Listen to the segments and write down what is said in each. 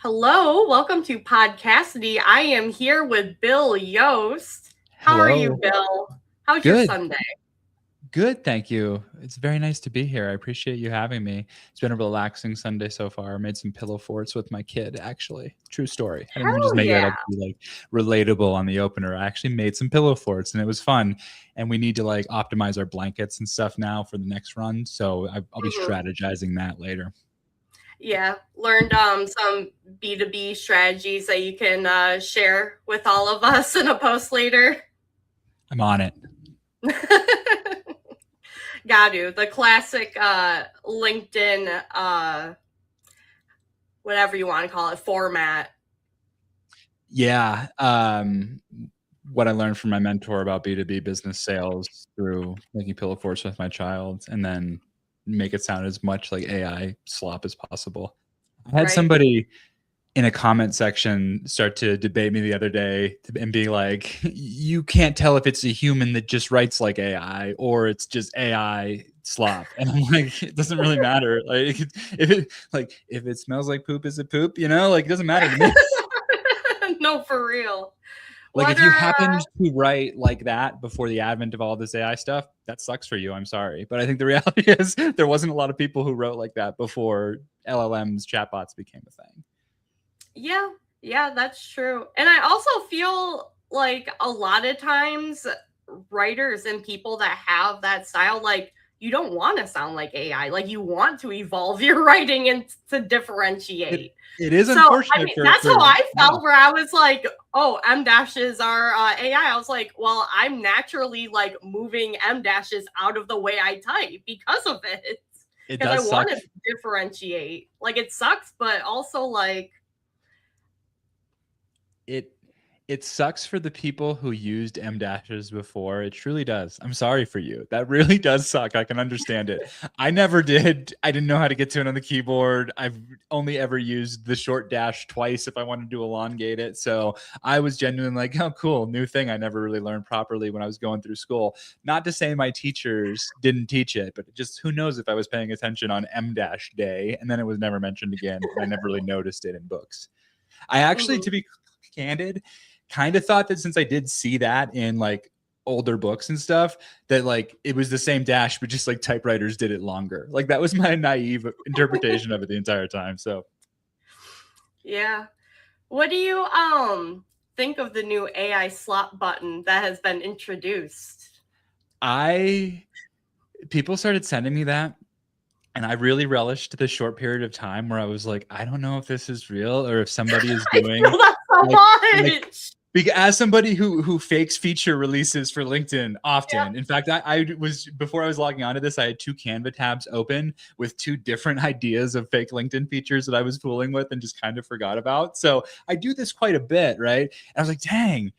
Hello, welcome to Podcassidy. I am here with Bill Yost. How are you, Hello. Bill? How's your Good. Sunday? Good. Thank you. It's very nice to be here. I appreciate you having me. It's been a relaxing Sunday so far. I made some pillow forts with my kid, actually. True story. I didn't just Hell make that yeah. up to be like relatable on the opener. I actually made some pillow forts and it was fun. And we need to like optimize our blankets and stuff now for the next run. So I'll be hmm strategizing that later. Yeah, learned some B2B strategies that you can share with all of us in a post later. I'm on it. Got to. The classic LinkedIn, whatever you want to call it, format. Yeah. What I learned from my mentor about B2B business sales through making pillow forts with my child and then make it sound as much like AI slop as possible. I had Right? somebody in a comment section start to debate me the other day and be like, you can't tell if it's a human that just writes like AI or it's just AI slop. And I'm like, it doesn't really matter. If it smells like poop, is it poop? Like it doesn't matter to me. No, for real. Like if What you are happened to write like that before the advent of all this AI stuff, that sucks for you. I'm sorry. But I think the reality is there wasn't a lot of people who wrote like that before LLMs, chatbots became a thing. Yeah, yeah, that's true. And I also feel like a lot of times writers and people that have that style, like you don't want to sound like AI. Like you want to evolve your writing and to It differentiate. it is So I unfortunate mean, for that's how I yeah. felt. Where I was like, "Oh, M dashes are AI." I was like, "Well, I'm naturally like moving M dashes out of the way I type because of it, It because I does want suck. to differentiate. Like it sucks, but also like, It it sucks for the people who used M dashes before. It truly does. I'm sorry for you. That really does suck. I can understand it. I never did. I didn't know how to get to it on the keyboard. I've only ever used the short dash twice if I wanted to elongate it. So I was genuinely like, oh, cool, new thing I never really learned properly when I was going through school. Not to say my teachers didn't teach it, but just who knows if I was paying attention on M dash day and then it was never mentioned again. And I never really noticed it in books. I actually, mhm. to be candid, kind of thought that since I did see that in like older books and stuff, that like it was the same dash, but just like typewriters did it longer. Like that was my naive interpretation of it the entire time. So Yeah. What do you think of the new AI slot button that has been introduced? I people started sending me that. And I really relished the short period of time where I was like, I don't know if this is real or if somebody is I doing feel that like so like much. as somebody who fakes feature releases for LinkedIn Yep. often. In fact, I was before I was logging onto this, I had two Canva tabs open with two different ideas of fake LinkedIn features that I was fooling with and just kind of forgot about. So I do this quite a bit, right? And I was like, dang,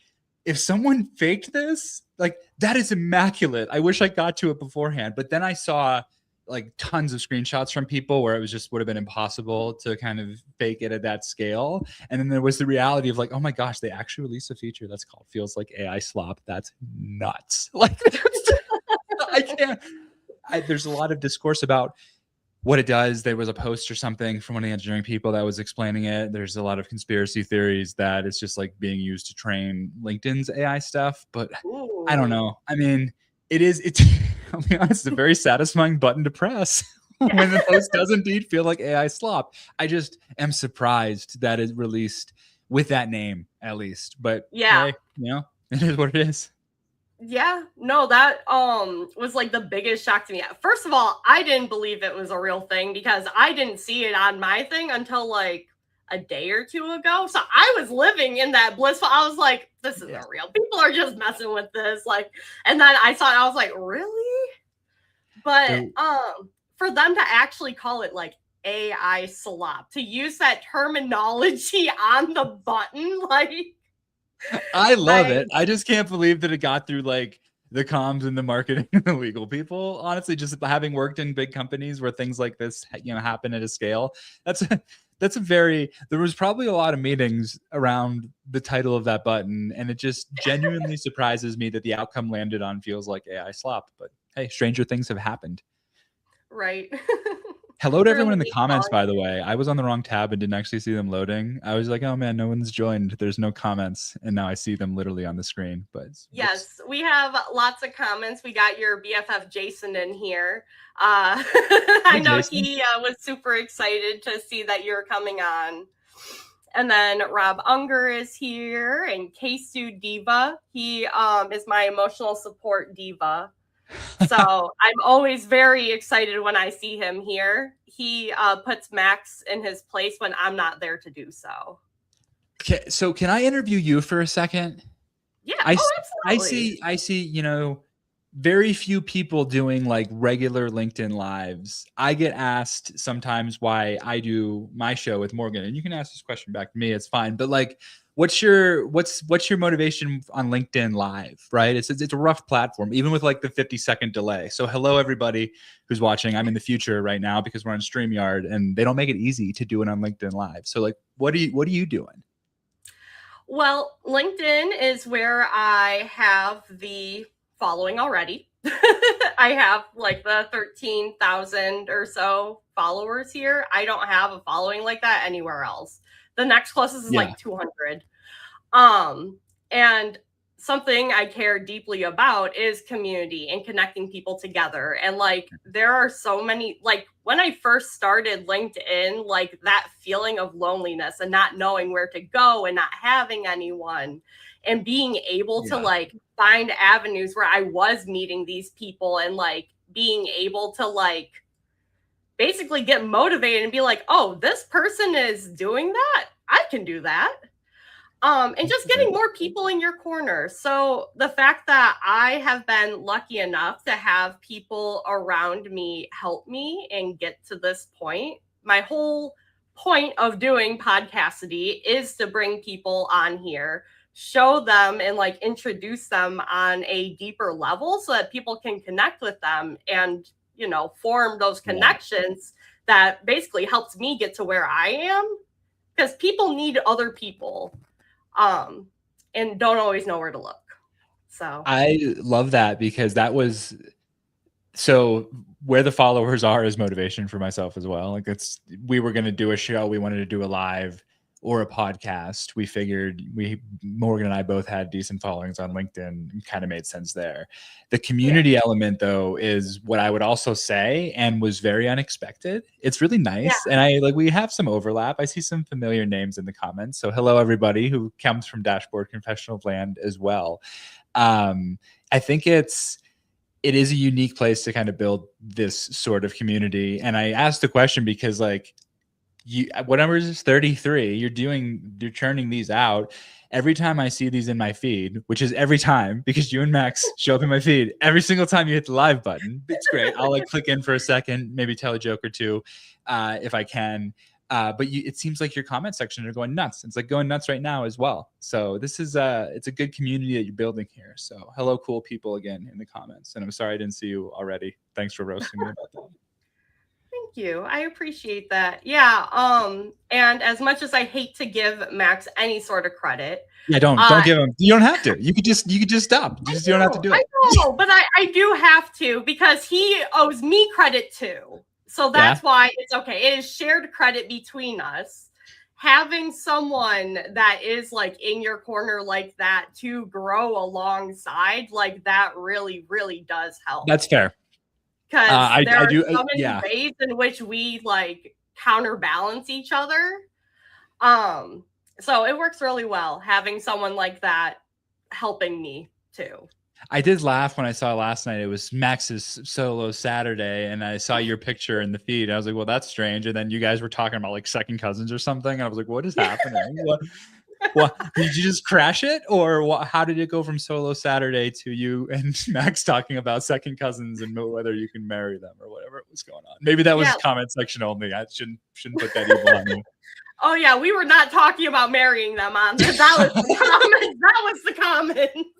if someone faked this, like that is immaculate. I wish I got to it beforehand. But then I saw like tons of screenshots from people where it was just would have been impossible to kind of fake it at that scale. And then there was the reality of like, oh my gosh, they actually released a feature that's called feels like AI slop. That's nuts. Like I can't. There's a lot of discourse about what it does. There was a post or something from one of the engineering people that was explaining it. There's a lot of conspiracy theories that it's just like being used to train LinkedIn's AI stuff, but I don't Ooh. know. I mean, it's I'll be honest, it's a very satisfying button to press Yeah. when the post does indeed feel like AI slop. I just am surprised that it released with that name at least. But Yeah. hey, it is what it is. Yeah. No, that was like the biggest shock to me. First of all, I didn't believe it was a real thing because I didn't see it on my thing until like a day or two ago. So I was living in that blissful. I was like, this isn't Yeah. real. People are just messing with this. Like, and then I saw it, I was like, really? But The for them to actually call it like AI slop, to use that terminology on the button, like I love I it. I just can't believe that it got through like the comms and the marketing and the legal people. Honestly, just having worked in big companies where things like this, happen at a scale. That's a, that's a very. There was probably a lot of meetings around the title of that button, and it just genuinely surprises me that the outcome landed on feels like AI slop. But hey, stranger things have happened. right. Hello to during everyone the in the week comments, calling. by the way. I was on the wrong tab and didn't actually see them loading. I was like, oh man, no one's joined. There's no comments. And now I see them literally on the screen. But whoops. Yes, we have lots of comments. We got your BFF Jason in here. Hey, I know Jason. he was super excited to see that you're coming on. And then Rob Unger is here, and K-Stu Diva. He is my emotional support diva. So I'm always very excited when I see him here. He puts Max in his place when I'm not there to do so. Okay, so can I interview you for a second? Yeah. I, Oh, I absolutely. see, very few people doing like regular LinkedIn lives. I get asked sometimes why I do my show with Morgan, and you can ask this question back to me. It's fine. But like, what's your motivation on LinkedIn Live? Right? It's a rough platform, even with like the 50-second delay. So hello everybody who's watching. I'm in the future right now because we're on StreamYard, and they don't make it easy to do it on LinkedIn Live. So like, what are you doing? Well, LinkedIn is where I have the following already. I have like the 13,000 or so followers here. I don't have a following like that anywhere else. The next closest is Yeah. like 200. And something I care deeply about is community and connecting people together. And like, there are so many, like, when I first started LinkedIn, like that feeling of loneliness and not knowing where to go and not having anyone and being able to like find avenues where I was meeting these people and like being able to like basically get motivated and be like, oh, this person is doing that. I can do that. And just getting more people in your corner. So the fact that I have been lucky enough to have people around me help me and get to this point, my whole point of doing Podcassidy is to bring people on here, show them and like introduce them on a deeper level so that people can connect with them and, you know, form those connections that basically helps me get to where I am, because people need other people and don't always know where to look. So I love that, because that was so where the followers are is motivation for myself as well. Like, we were going to do a show, we wanted to do a live or a podcast. We figured Morgan and I both had decent followings on LinkedIn, and kind of made sense there. The community element though is what I would also say, and was very unexpected. It's really nice. And we have some overlap. I see some familiar names in the comments. So hello everybody who comes from Dashboard Confessional Land as well. I think it is a unique place to kind of build this sort of community. And I asked the question because like, whatever is 33, you're churning these out. Every time I see these in my feed, which is every time, because you and Max show up in my feed, every single time you hit the live button, it's great. I'll like click in for a second, maybe tell a joke or two, if I can. But it seems like your comment section are going nuts. It's like going nuts right now as well. So this is it's a good community that you're building here. So hello, cool people again in the comments. And I'm sorry I didn't see you already. Thanks for roasting me about that. thank you. I appreciate that. Yeah. And as much as I hate to give Max any sort of credit. Yeah, don't give him. You don't have to. You could just stop. You don't have to do it. I know, but I do have to, because he owes me credit too. So that's why it's okay. It is shared credit between us. Having someone that is like in your corner like that to grow alongside, like that really, really does help. That's fair. Because there are so many ways in which we like counterbalance each other. So it works really well having someone like that helping me too. I did laugh when I saw last night it was Max's solo Saturday, and I saw your picture in the feed. I was like, well, that's strange. And then you guys were talking about like second cousins or something. And I was like, what is happening? What did you just crash it? Or how did it go from solo Saturday to you and Max talking about second cousins and whether you can marry them or whatever was going on? Maybe that was comment section only. I shouldn't put that evil on you. Oh yeah, we were not talking about marrying them on this. That was the comments. That was the comments.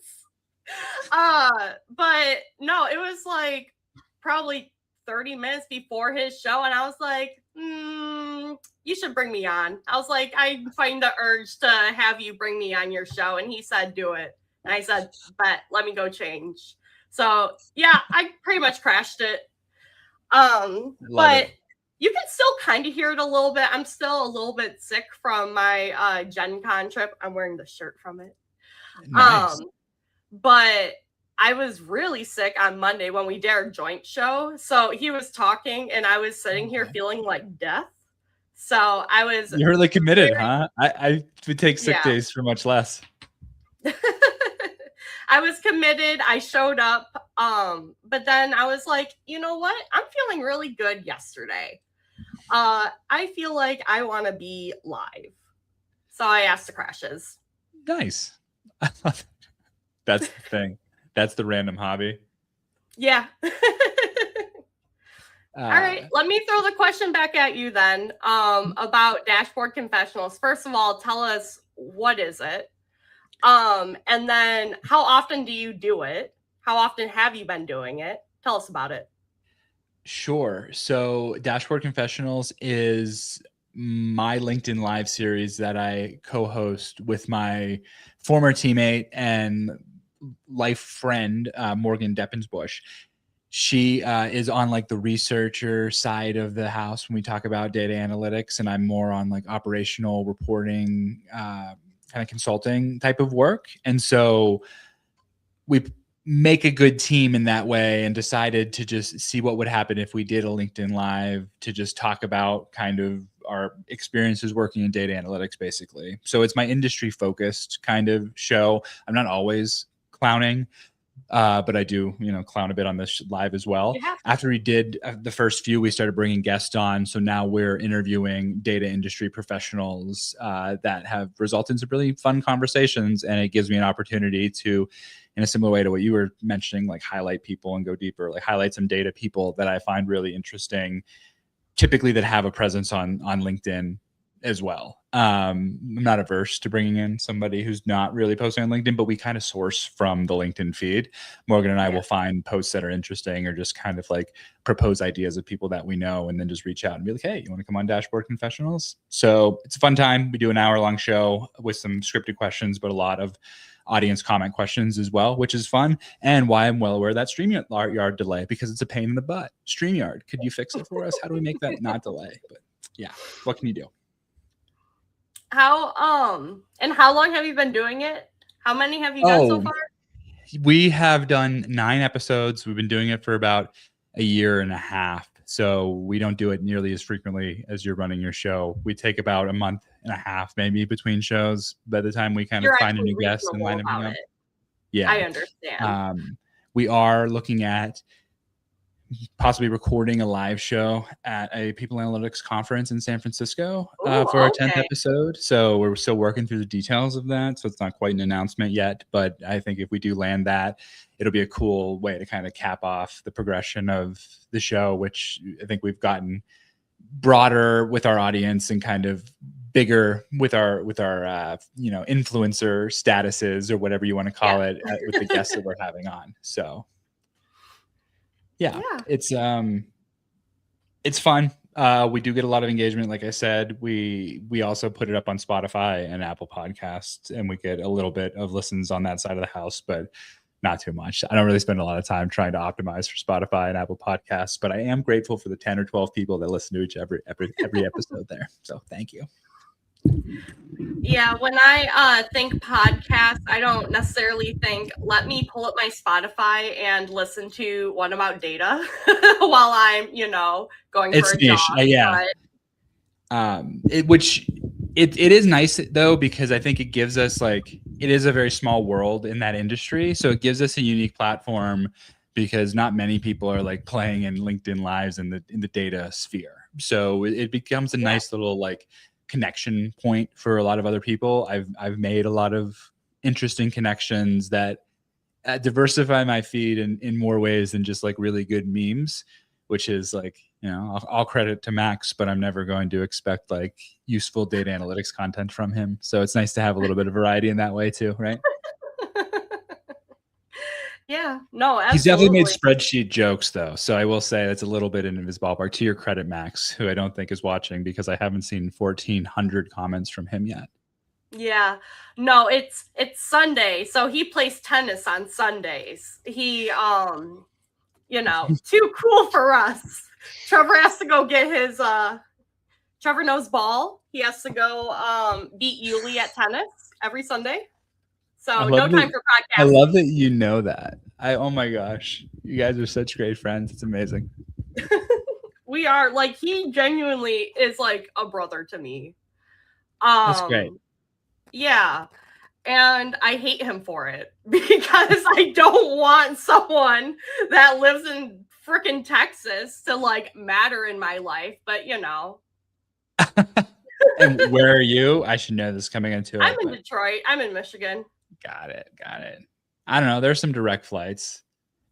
But no, it was like probably 30 minutes before his show, and I was like, you should bring me on. I was like, I find the urge to have you bring me on your show. And he said, do it. And I said, bet, let me go change. So yeah, I pretty much crashed it. But You can still kind of hear it a little bit. I'm still a little bit sick from my Gen Con trip. I'm wearing the shirt from it. Nice. But I was really sick on Monday when we did our joint show. So he was talking and I was sitting here feeling like death. So I was You're really committed, huh? I would take sick days for much less. I was committed. I showed up. But then I was like, you know what? I'm feeling really good yesterday. I feel like I want to be live. So I asked the crashes. Nice. That's the thing. That's the random hobby. Yeah. All right. Let me throw the question back at you then about Dashboard Confessionals. First of all, tell us, what is it? And then how often do you do it? How often have you been doing it? Tell us about it. Sure. So Dashboard Confessionals is my LinkedIn Live series that I co-host with my former teammate and life friend, Morgan Deppensbush. She is on like the researcher side of the house when we talk about data analytics, and I'm more on like operational reporting, kind of consulting type of work. And so we make a good team in that way, and decided to just see what would happen if we did a LinkedIn Live to just talk about kind of our experiences working in data analytics, basically. So it's my industry focused kind of show. I'm not always clowning, but I do, clown a bit on this live as well. After we did the first few, we started bringing guests on. So now we're interviewing data industry professionals that have resulted in some really fun conversations. And it gives me an opportunity to, in a similar way to what you were mentioning, like highlight people and go deeper, like highlight some data people that I find really interesting, typically that have a presence on LinkedIn as well. I'm not averse to bringing in somebody who's not really posting on LinkedIn, but we kind of source from the LinkedIn feed. Morgan and I will find posts that are interesting, or just kind of like propose ideas of people that we know, and then just reach out and be like, hey, you want to come on Dashboard Confessionals? So it's a fun time. We do an hour-long show with some scripted questions, but a lot of audience comment questions as well, which is fun. And why I'm well aware of that StreamYard delay, because it's a pain in the butt. StreamYard, could you fix it for us? How do we make that not delay? But yeah, what can you do? And how long have you been doing it? How many have you done so far? We have done 9 episodes. We've been doing it for about a year and a half. So we don't do it nearly as frequently as you're running your show. We take about a month and a half, maybe, between shows by the time we kind of find a new guest and line everything up. Yeah. I understand. We are looking at possibly recording a live show at a people analytics conference in San Francisco for our 10th episode. So we're still working through the details of that. So it's not quite an announcement yet, but I think if we do land that, it'll be a cool way to kind of cap off the progression of the show, which I think we've gotten broader with our audience and kind of bigger with our influencer statuses, or whatever you want to call it, with the guests that we're having on. So yeah, it's fun. We do get a lot of engagement. Like I said, we also put it up on Spotify and Apple Podcasts, and we get a little bit of listens on that side of the house, but not too much. I don't really spend a lot of time trying to optimize for Spotify and Apple Podcasts, but I am grateful for the 10 or 12 people that listen to every episode there. So thank you. Yeah, when I think podcast, I don't necessarily think, let me pull up my Spotify and listen to one about data while I'm, going for a niche. job. Yeah. It is nice though, because I think it gives us, like, it is a very small world in that industry. So it gives us a unique platform, because not many people are like playing in LinkedIn Lives in the data sphere. So it becomes a nice little like connection point for a lot of other people. I've made a lot of interesting connections that diversify my feed in more ways than just like really good memes, which is like, all credit to Max, but I'm never going to expect like useful data analytics content from him. So it's nice to have a little bit of variety in that way too, right? Yeah, no, absolutely. He's definitely made spreadsheet jokes though. So I will say that's a little bit in his ballpark. To your credit, Max, who I don't think is watching, because I haven't seen 1,400 comments from him yet. Yeah, no, it's Sunday. So he plays tennis on Sundays. He, too cool for us. Trevor has to go get his Trevor knows ball. He has to go beat Yuli at tennis every Sunday. I So no love time that. for I love that Podcassidy. you know that. Oh my gosh, you guys are such great friends. It's amazing. We are like he genuinely is like a brother to me. That's great. Yeah. And I hate him for it because I don't want someone that lives in freaking Texas to like matter in my life, but you know. And where are you? I should know this coming into I'm it, in but Detroit. I'm in Michigan. got it. Got it. I don't know. There's some direct flights.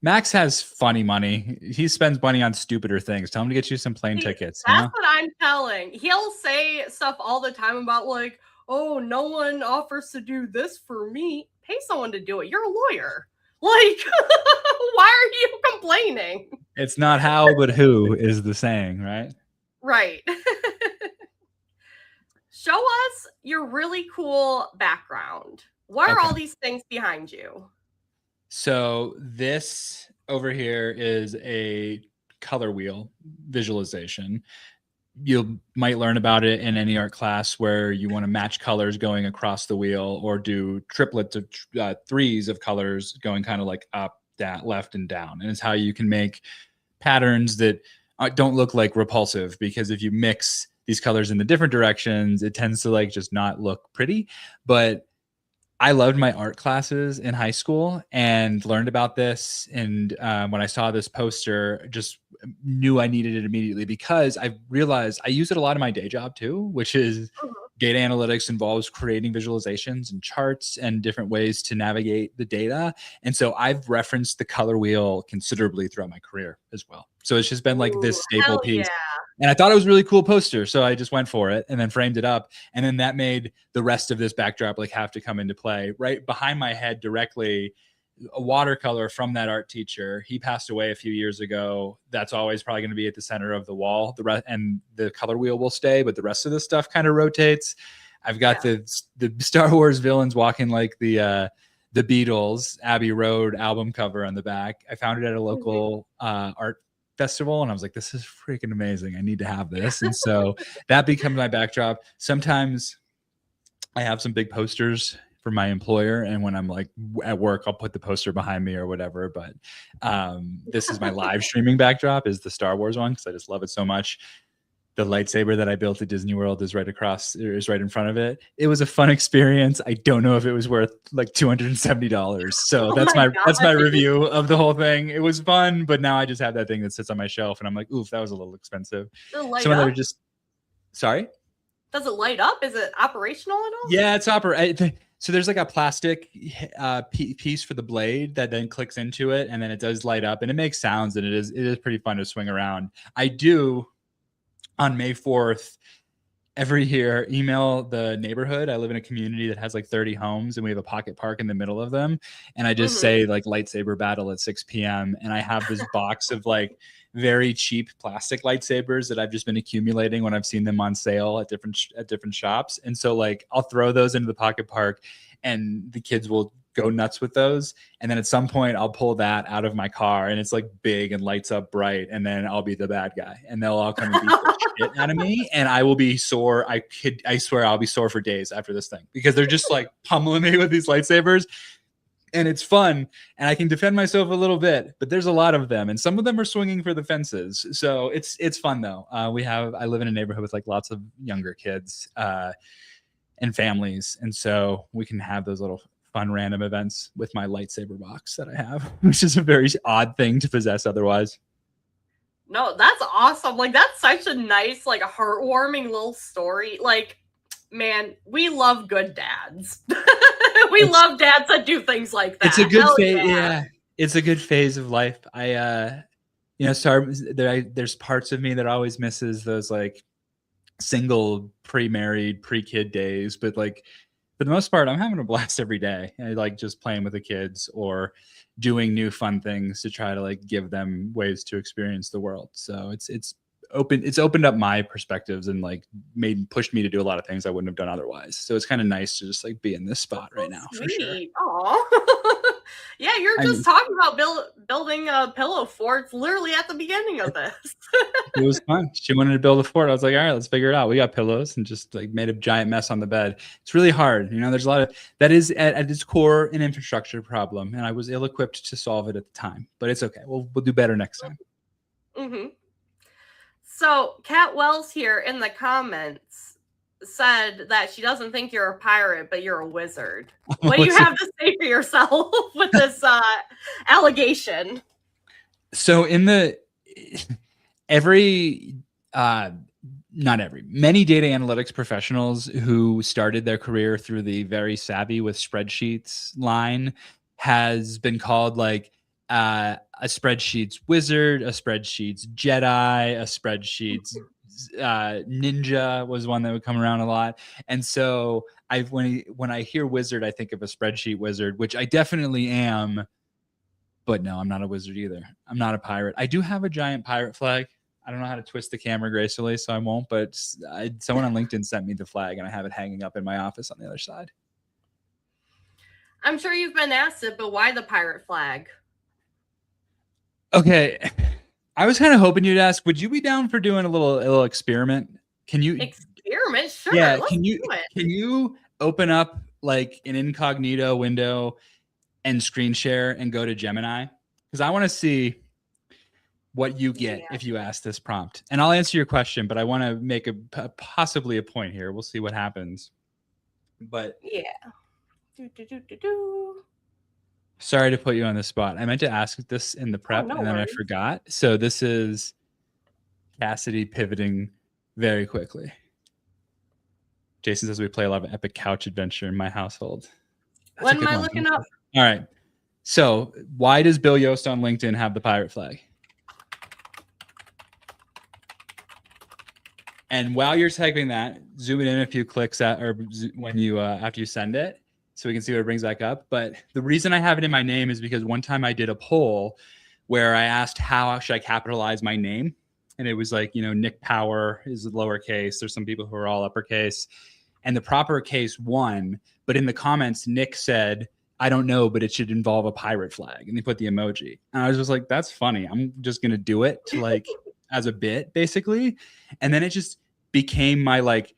Max has funny money. He spends money on stupider things. Tell him to get you some plane See, tickets, you that's know? what I'm telling. He'll say stuff all the time about like, oh, no one offers to do this for me. Pay someone to do it. You're a lawyer. Like, why are you complaining? It's not how, but who is the saying, right? Right. Show us your really cool background. What are Okay. all these things behind you? So this over here is a color wheel visualization. You might learn about it in any art class where you want to match colors going across the wheel or do triplets of threes of colors going kind of like up, down, left, and down. And it's how you can make patterns that don't look like repulsive, because if you mix these colors in the different directions, it tends to like just not look pretty. But I loved my art classes in high school and learned about this. And when I saw this poster, just knew I needed it immediately, because I realized I use it a lot in my day job too, which is Mhm. data analytics involves creating visualizations and charts and different ways to navigate the data. And so I've referenced the color wheel considerably throughout my career as well. So it's just been like Ooh, this staple hell piece. yeah. And I thought it was a really cool poster. So I just went for it and then framed it up. And then that made the rest of this backdrop like have to come into play. Right behind my head directly, a watercolor from that art teacher. He passed away a few years ago. That's always probably going to be at the center of the wall. And the color wheel will stay, but the rest of the stuff kind of rotates. I've got Yeah. the Star Wars villains walking like the Beatles Abbey Road album cover on the back. I found it at a local art festival and I was like, this is freaking amazing. I need to have this. And so that becomes my backdrop. Sometimes I have some big posters for my employer, and when I'm like at work, I'll put the poster behind me or whatever. But this is my live streaming backdrop, is the Star Wars one, because I just love it so much. The lightsaber that I built at Disney World is right in front of it. It was a fun experience. I don't know if it was worth like $270. So Oh that's my my God. review of the whole thing. It was fun, but now I just have that thing that sits on my shelf and I'm like, oof, that was a little expensive. Does it light Some other up? just sorry. Does it light up? Is it operational at all? Yeah, it's so there's like a plastic piece for the blade that then clicks into it, and then it does light up, and it makes sounds, and it is pretty fun to swing around. I do on May 4th every year email the neighborhood. I live in a community that has like 30 homes, and we have a pocket park in the middle of them. And I just say like lightsaber battle at 6 p.m. And I have this box of like very cheap plastic lightsabers that I've just been accumulating when I've seen them on sale at different shops. And so like I'll throw those into the pocket park and the kids will go nuts with those. And then at some point I'll pull that out of my car and it's like big and lights up bright. And then I'll be the bad guy and they'll all come and beat the shit out of me. And I will be sore. I swear I'll be sore for days after this thing, because they're just like pummeling me with these lightsabers. And it's fun and I can defend myself a little bit, but there's a lot of them and some of them are swinging for the fences. So it's fun though. I live in a neighborhood with like lots of younger kids and families. And so we can have those little fun random events with my lightsaber box that I have, which is a very odd thing to possess otherwise. No, that's awesome. Like that's such a nice, like a heartwarming little story. Like, man, we love good dads. We love dads that do things like that. It's a good Hell phase. yeah. Yeah, it's a good phase of life. There's parts of me that always misses those like single pre-married pre-kid days, but like for the most part I'm having a blast every day. I like just playing with the kids or doing new fun things to try to like give them ways to experience the world. So it's opened up my perspectives and like pushed me to do a lot of things I wouldn't have done otherwise. So it's kind of nice to just like be in this spot right now. For sure. Sweet. Aw. Yeah, you're I just mean, talking about building a pillow fort literally at the beginning of this. it was fun. She wanted to build a fort. I was like, all right, let's figure it out. We got pillows and just like made a giant mess on the bed. It's really hard. There's a lot of that is at its core an infrastructure problem. And I was ill equipped to solve it at the time, but it's okay. We'll do better next time. Mm-hmm. So Kat Wells here in the comments said that she doesn't think you're a pirate, but you're a wizard. What do you have to say for yourself with this allegation? So in the many data analytics professionals who started their career through the very savvy with spreadsheets line has been called like a spreadsheets wizard, a spreadsheets Jedi, a spreadsheets ninja was one that would come around a lot. And so when I hear wizard, I think of a spreadsheet wizard, which I definitely am. But no, I'm not a wizard either. I'm not a pirate. I do have a giant pirate flag. I don't know how to twist the camera gracefully, so I won't. But someone on LinkedIn sent me the flag, and I have it hanging up in my office on the other side. I'm sure you've been asked it, but why the pirate flag? Okay, I was kind of hoping you'd ask. Would you be down for doing a little experiment? Can you experiment? Sure. Yeah. Let's Can do it. you open up like an incognito window and screen share and go to Gemini? Because I want to see what you get if you ask this prompt. And I'll answer your question, but I want to make possibly a point here. We'll see what happens. But yeah. Sorry to put you on the spot. I meant to ask this in the prep and then I forgot. So this is Cassidy pivoting very quickly. Jason says we play a lot of epic couch adventure in my household. What am I looking up? All right. So why does Bill Yost on LinkedIn have the pirate flag? And while you're typing that, zoom it in a few clicks or when you after you send it, so we can see what it brings back up. But the reason I have it in my name is because one time I did a poll where I asked how should I capitalize my name, and it was like, Nick Power is lowercase. There's some people who are all uppercase, and the proper case won. But in the comments, Nick said, I don't know, but it should involve a pirate flag, and they put the emoji. And I was just like, that's funny. I'm just gonna do it to like as a bit, basically. And then it just became my like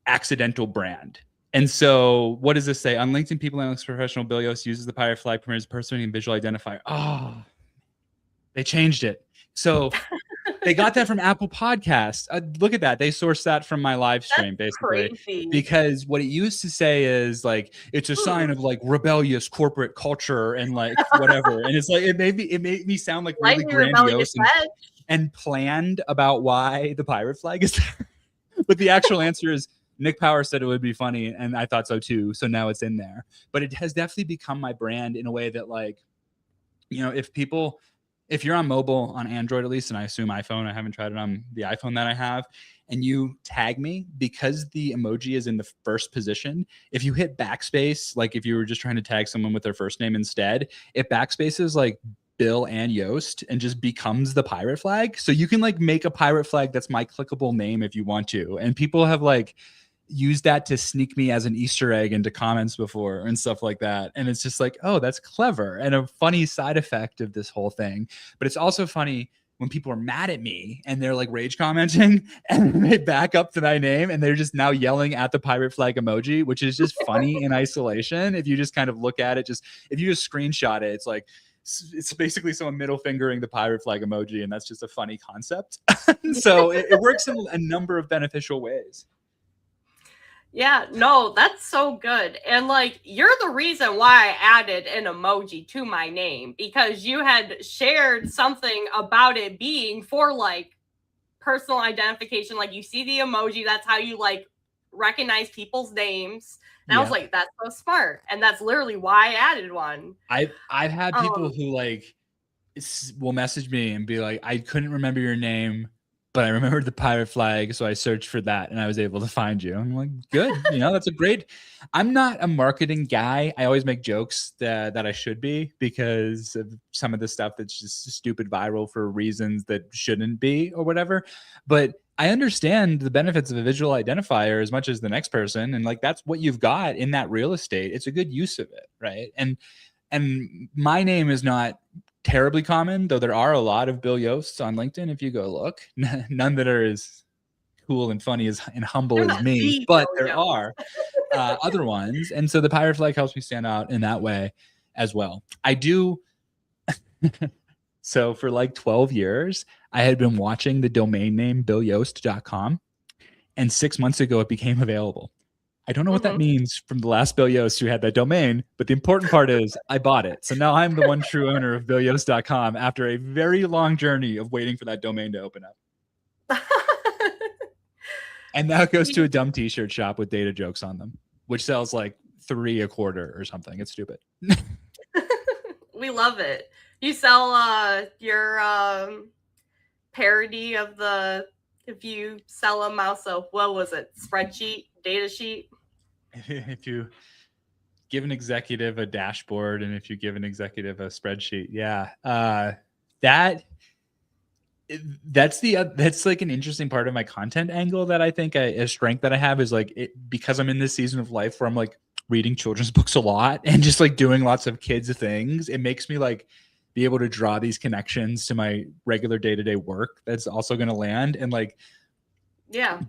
accidental brand. And so what does this say? On LinkedIn, people analytics professional Bill Yost uses the pirate flag premieres person and visual identifier. Oh, they changed it. So they got that from Apple Podcasts. Look at that. They sourced that from my live stream, basically. Crazy. Because what it used to say is like, it's a sign of like rebellious corporate culture and like whatever. And it's like, it made me sound like really grandiose and planned about why the pirate flag is there. But the actual answer is Nick Power said it would be funny, and I thought so too. So now it's in there. But it has definitely become my brand in a way that, like, if you're on mobile, on Android at least, and I assume iPhone, I haven't tried it on the iPhone that I have, and you tag me, because the emoji is in the first position, if you hit backspace, like if you were just trying to tag someone with their first name instead, it backspaces like Bill and Yost and just becomes the pirate flag. So you can like make a pirate flag that's my clickable name if you want to. And people have like used that to sneak me as an Easter egg into comments before and stuff like that. And it's just like, oh, that's clever and a funny side effect of this whole thing. But it's also funny when people are mad at me and they're like rage commenting and they back up to my name and they're just now yelling at the pirate flag emoji, which is just funny in isolation. If you just kind of look at it, if you just screenshot it, it's like, it's basically someone middle fingering the pirate flag emoji, and that's just a funny concept. So it works in a number of beneficial ways. Yeah, no, that's so good. And like, you're the reason why I added an emoji to my name, because you had shared something about it being for like personal identification. Like, you see the emoji, that's how you like recognize people's names. And I was like, that's so smart. And that's literally why I added one. I've had people who like will message me and be like, I couldn't remember your name, but I remembered the pirate flag, so I searched for that and I was able to find you. I'm like, good. That's a great. I'm not a marketing guy. I always make jokes that I should be, because of some of the stuff that's just stupid viral for reasons that shouldn't be or whatever. But I understand the benefits of a visual identifier as much as the next person. And like, that's what you've got in that real estate. It's a good use of it. Right. And And my name is not terribly common, though there are a lot of Bill Yosts on LinkedIn if you go look. None that are as cool and funny and humble They're as not me, the but there Yo-Yo. are other ones. And so the pirate flag helps me stand out in that way as well. I do. So for like 12 years, I had been watching the domain name BillYost.com. And 6 months ago, it became available. I don't know what that means from the last Bill Yost who had that domain, but the important part is I bought it. So now I'm the one true owner of BillYost.com after a very long journey of waiting for that domain to open up. And now it goes to a dumb t-shirt shop with data jokes on them, which sells like 3 a quarter or something. It's stupid. We love it. You sell your parody of the, if you sell a mouse, what was it? Spreadsheet, data sheet. If you give an executive a dashboard and if you give an executive a spreadsheet, that's like an interesting part of my content angle that I think a strength that I have is like because I'm in this season of life where I'm like reading children's books a lot and just like doing lots of kids things. It makes me like be able to draw these connections to my regular day-to-day work that's also going to land. And like, yeah,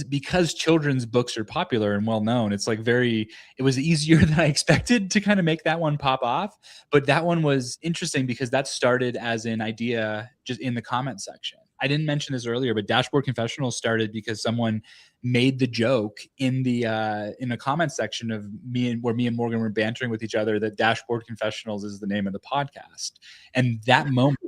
because children's books are popular and well known, it's like it was easier than I expected to kind of make that one pop off. But that one was interesting because that started as an idea just in the comment section. I didn't mention this earlier, but Dashboard Confessionals started because someone made the joke in the comment section of where me and Morgan were bantering with each other that Dashboard Confessionals is the name of the podcast. And that moment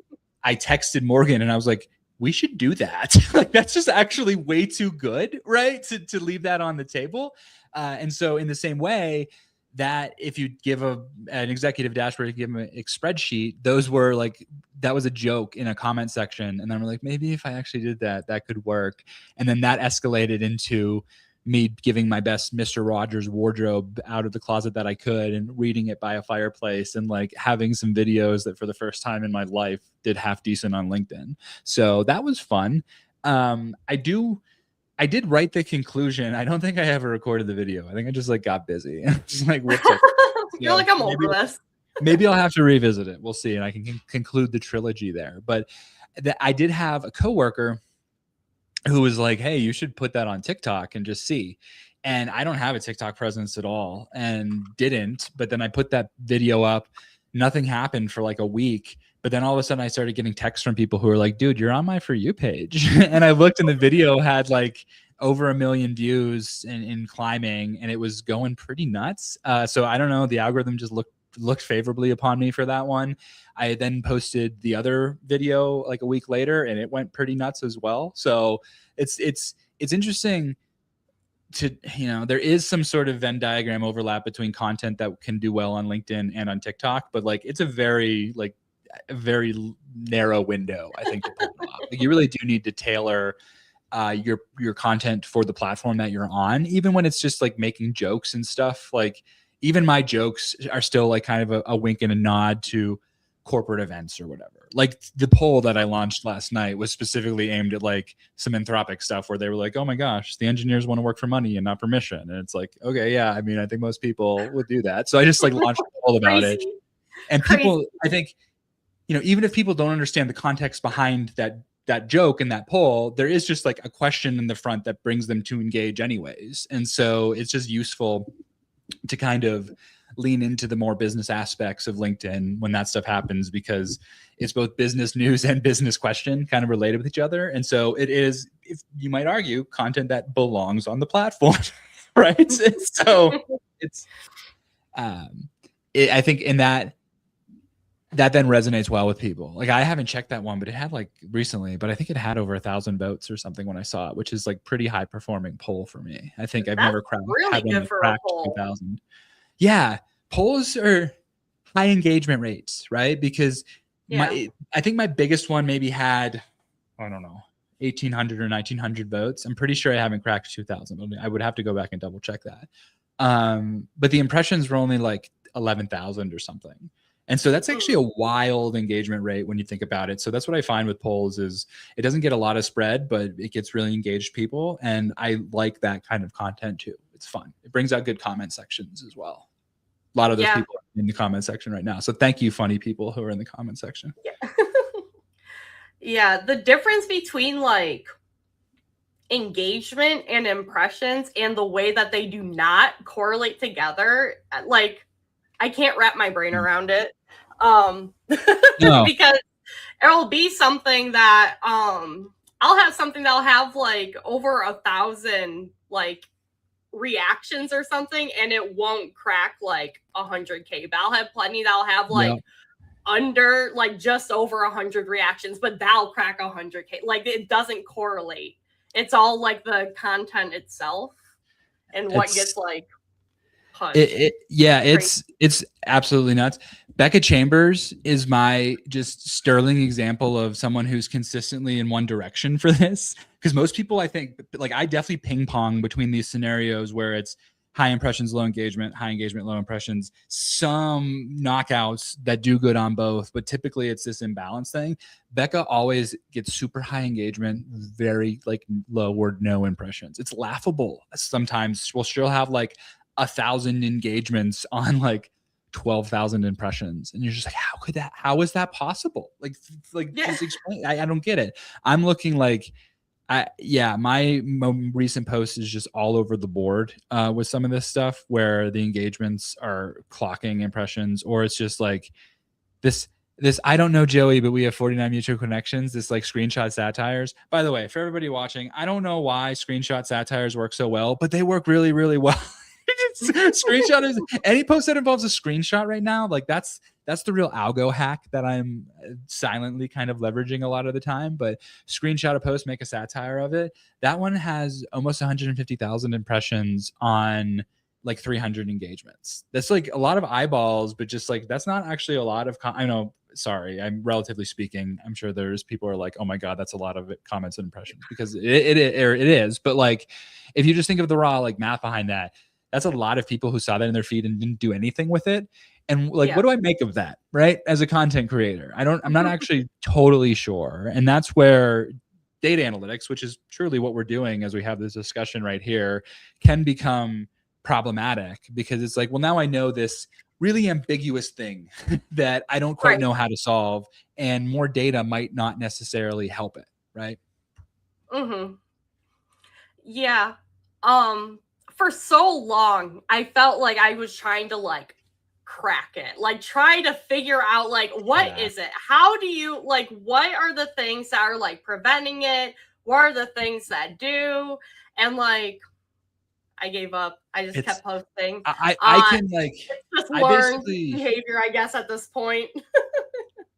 I texted Morgan and I was like, we should do that. Like that's just actually way too good, right? To leave that on the table. And so in the same way that if you give an executive dashboard, you give them a spreadsheet, those were like, that was a joke in a comment section. And then we're like, maybe if I actually did that, that could work. And then that escalated into me giving my best Mr. Rogers wardrobe out of the closet that I could and reading it by a fireplace and like having some videos that for the first time in my life did half decent on LinkedIn. So that was fun. I did write the conclusion. I don't think I ever recorded the video. I think I just like got busy. Just like, whoops. You're like, I'm over this. Maybe I'll have to revisit it. We'll see. And I can conclude the trilogy there. But I did have a coworker who was like, hey, you should put that on TikTok and just see. And I don't have a TikTok presence at all and didn't. But then I put that video up. Nothing happened for like a week. But then all of a sudden I started getting texts from people who were like, dude, you're on my For You page. And I looked and the video had like over 1 million views in climbing and it was going pretty nuts. So I don't know. The algorithm just looked favorably upon me for that one. I then posted the other video like a week later and it went pretty nuts as well. So it's interesting to, there is some sort of Venn diagram overlap between content that can do well on LinkedIn and on TikTok, but like it's a very narrow window, I think, to pull it off. Like you really do need to tailor your content for the platform that you're on, even when it's just like making jokes and stuff. Like even my jokes are still like kind of a wink and a nod to corporate events or whatever. Like the poll that I launched last night was specifically aimed at like some Anthropic stuff where they were like, oh my gosh, the engineers want to work for money and not for mission. And it's like, okay, yeah, I mean, I think most people would do that. So I just like launched a poll about it. And people, I think, even if people don't understand the context behind that joke and that poll, there is just like a question in the front that brings them to engage anyways. And so it's just useful to kind of lean into the more business aspects of LinkedIn when that stuff happens, because it's both business news and business question kind of related with each other. And so it is, if you might argue, content that belongs on the platform, right? So it's, I think in that then resonates well with people. Like I haven't checked that one, but it had like recently, but I think it had over 1,000 votes or something when I saw it, which is like pretty high performing poll for me. I think I've never cracked really good for a poll. 2,000. Yeah, polls are high engagement rates, right? Because I think my biggest one maybe had, I don't know, 1,800 or 1,900 votes. I'm pretty sure I haven't cracked 2,000. I would have to go back and double check that. But the impressions were only like 11,000 or something. And so that's actually a wild engagement rate when you think about it. So that's what I find with polls is it doesn't get a lot of spread, but it gets really engaged people. And I like that kind of content too. It's fun. It brings out good comment sections as well. A lot of those people are in the comment section right now. So thank you, funny people who are in the comment section. Yeah. Yeah, the difference between like engagement and impressions and the way that they do not correlate together, like I can't wrap my brain around it. No. Because it'll be something that I'll have something that'll have like over 1,000 like reactions or something, and it won't crack like 100K, but I'll have plenty that'll have like under like just over 100 reactions, but that'll crack 100K. Like it doesn't correlate. It's all like the content itself and what gets like pushed. It's absolutely nuts. Becca Chambers is my just sterling example of someone who's consistently in one direction for this. Because most people, I think, like I definitely ping pong between these scenarios where it's high impressions, low engagement, high engagement, low impressions, some knockouts that do good on both, but typically it's this imbalance thing. Becca always gets super high engagement, very like low or no impressions. It's laughable. Sometimes she'll have like 1,000 engagements on like 12,000 impressions, and you're just like, how is that possible? Like just explain. I don't get it. I'm looking like my recent post is just all over the board with some of this stuff where the engagements are clocking impressions, or it's just like this I don't know, Joey, but we have 49 mutual connections. This like screenshot satires. By the way, for everybody watching, I don't know why screenshot satires work so well, but they work really, really well. Screenshot is any post that involves a screenshot right now. Like that's the real algo hack that I'm silently kind of leveraging a lot of the time. But screenshot a post, make a satire of it. That one has almost 150,000 impressions on like 300 engagements. That's like a lot of eyeballs, but just like that's not actually a lot of. I know. Sorry, I'm relatively speaking. I'm sure there's people are like, oh my god, that's a lot of comments and impressions, because it is. But like, if you just think of the raw like math behind that. That's a lot of people who saw that in their feed and didn't do anything with it. And like, what do I make of that? Right. As a content creator, I'm not actually totally sure. And that's where data analytics, which is truly what we're doing as we have this discussion right here, can become problematic, because it's like, well, now I know this really ambiguous thing that I don't quite know how to solve, and more data might not necessarily help it. Right. Mm-hmm. Yeah. For so long, I felt like I was trying to like crack it, like try to figure out like what is it? How do you like what are the things that are like preventing it? What are the things that do? And like I gave up. I just kept posting. I can like it's just learned behavior, I guess, at this point.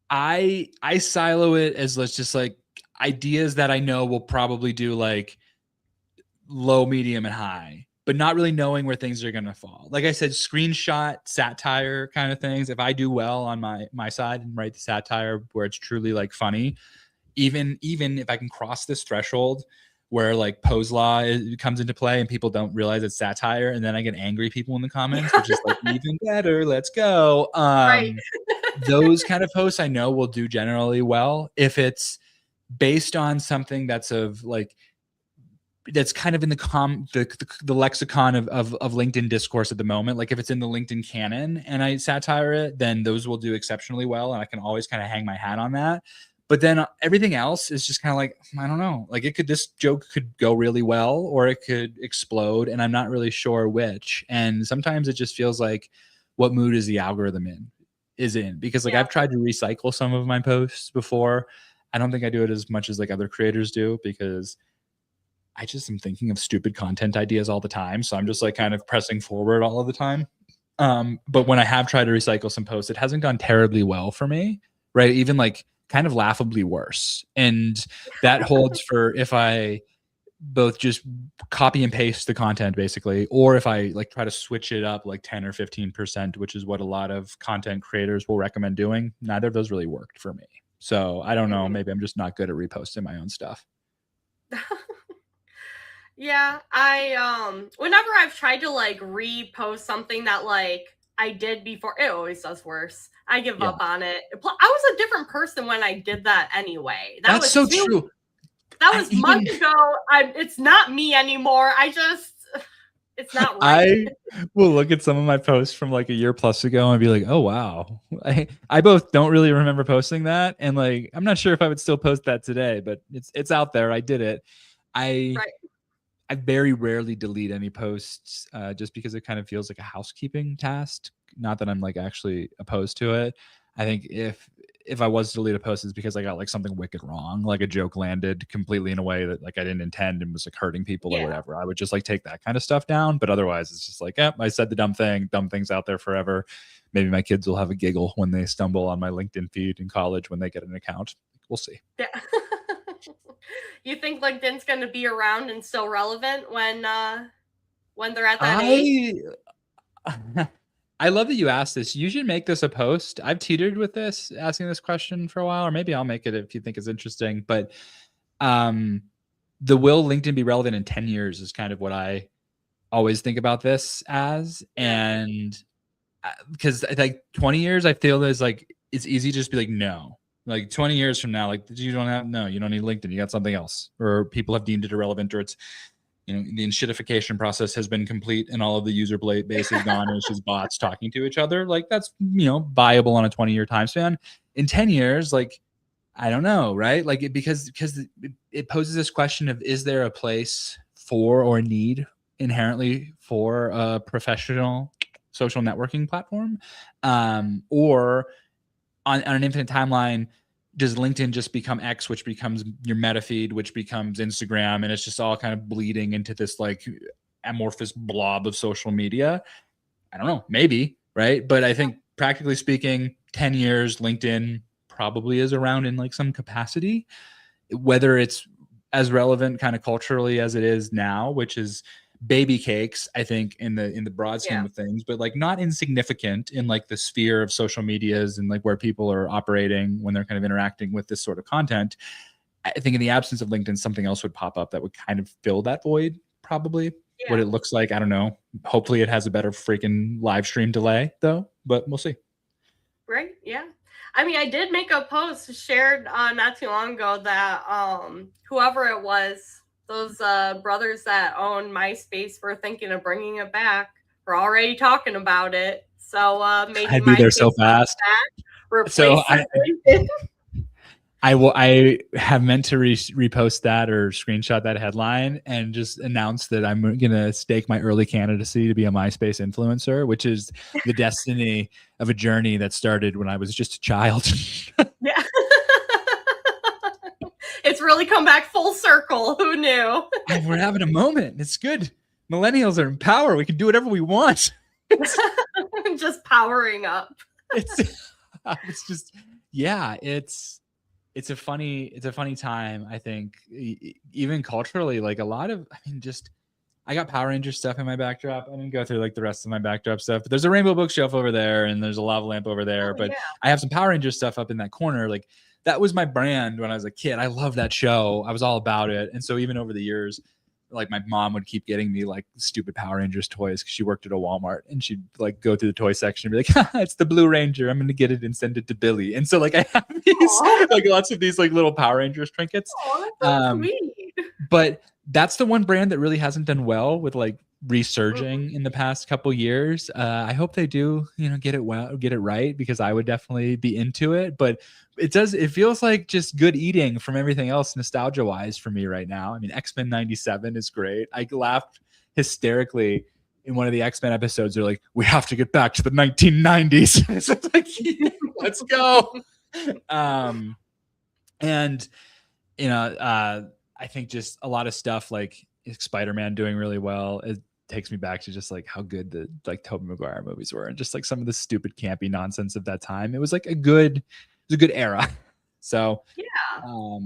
I silo it as let's just like ideas that I know will probably do like low, medium, and high, but not really knowing where things are going to fall. Like I said, screenshot satire kind of things. If I do well on my side and write the satire where it's truly like funny, even if I can cross this threshold where like pose law comes into play and people don't realize it's satire, and then I get angry people in the comments, which is like even better. Let's go. Those kind of posts I know will do generally well if it's based on something that's of like that's kind of in the lexicon of LinkedIn discourse at the moment. Like if it's in the LinkedIn canon and I satire it, then those will do exceptionally well, and I can always kind of hang my hat on that. But then everything else is just kind of like, I don't know, like this joke could go really well or it could explode, and I'm not really sure which. And sometimes it just feels like, what mood is the algorithm is in? Because like I've tried to recycle some of my posts before. I don't think I do it as much as like other creators do, because I just am thinking of stupid content ideas all the time. So I'm just like kind of pressing forward all of the time. But when I have tried to recycle some posts, it hasn't gone terribly well for me, right? Even like kind of laughably worse. And that holds for if I both just copy and paste the content basically, or if I like try to switch it up like 10 or 15%, which is what a lot of content creators will recommend doing. Neither of those really worked for me. So I don't know, maybe I'm just not good at reposting my own stuff. Yeah, I whenever I've tried to like repost something that like I did before, it always does worse. I give up on it. I was a different person when I did that anyway. That's so true. That was months ago. It's not me anymore. I just It's not right. I will look at some of my posts from like a year plus ago and be like, oh wow. I both don't really remember posting that, and like I'm not sure if I would still post that today, but it's out there. I did it. I Right. I very rarely delete any posts, just because it kind of feels like a housekeeping task. Not that I'm like actually opposed to it. I think if I was to delete a post, it's because I got like something wicked wrong, like a joke landed completely in a way that like I didn't intend and was like hurting people or Yeah. whatever. I would just like take that kind of stuff down. But otherwise, it's just like, I said the dumb thing. Dumb things out there forever. Maybe my kids will have a giggle when they stumble on my LinkedIn feed in college when they get an account. We'll see. Yeah. You think LinkedIn's going to be around and still relevant when they're at that age? I love that you asked this. You should make this a post. I've teetered with this, asking this question for a while, or maybe I'll make it if you think it's interesting. But um, the will LinkedIn be relevant in 10 years is kind of what I always think about this as. Yeah. And because like 20 years, I feel there's like, it's easy to just be like, no. Like 20 years from now, like you don't need LinkedIn. You got something else, or people have deemed it irrelevant, or it's, the enshittification process has been complete and all of the user base is gone and it's just bots talking to each other. Like that's, viable on a 20-year time span. In 10 years, like, I don't know, right? Like because it poses this question of, is there a place for or need inherently for a professional social networking platform? Or on an infinite timeline, does LinkedIn just become X, which becomes your meta feed, which becomes Instagram, and it's just all kind of bleeding into this like amorphous blob of social media? I don't know, maybe, right? But I think practically speaking, 10 years, LinkedIn probably is around in like some capacity, whether it's as relevant kind of culturally as it is now, which is baby cakes, I think, in the broad scheme Yeah. of things, but like not insignificant in like the sphere of social medias and like where people are operating when they're kind of interacting with this sort of content. I think in the absence of LinkedIn, something else would pop up that would kind of fill that void, probably. What Yeah. it looks like, I don't know. Hopefully it has a better freaking live stream delay though, but we'll see. Right. Yeah. I mean, I did make a post shared not too long ago that whoever it was, those brothers that own MySpace were thinking of bringing it back. We're already talking about it. So maybe I'd be there so MySpace comes fast. back, So replaces LinkedIn. I have meant to repost that or screenshot that headline and just announce that I'm going to stake my early candidacy to be a MySpace influencer, which is the destiny of a journey that started when I was just a child. Yeah. It's really come back full circle. Who knew? We're having a moment. It's good. Millennials are in power. We can do whatever we want. Just powering up. It's just, yeah, it's a funny time. I think even culturally, like a lot of, just I got Power Rangers stuff in my backdrop. I didn't go through like the rest of my backdrop stuff, but there's a rainbow bookshelf over there and there's a lava lamp over there. Oh, But yeah. I have some Power Rangers stuff up in that corner. Like that was my brand when I was a kid. I love that show. I was all about it. And so even over the years, like my mom would keep getting me like stupid Power Rangers toys because she worked at a Walmart, and she'd like go through the toy section and be like, it's the Blue Ranger. I'm going to get it and send it to Billy. And so like I have these like lots of these like little Power Rangers trinkets. Oh, that's so sweet. But that's the one brand that really hasn't done well with like resurging in the past couple years. I hope they do, get it right, because I would definitely be into it. But it feels like just good eating from everything else nostalgia wise for me right now. I mean, X-Men 97 is great. I laughed hysterically in one of the X-Men episodes. They're like, we have to get back to the 1990s. It's like, yeah, let's go. And I think just a lot of stuff like Spider-Man doing really well. It takes me back to just like how good the like Tobey Maguire movies were, and just like some of the stupid campy nonsense of that time. It was like a good era. So Yeah.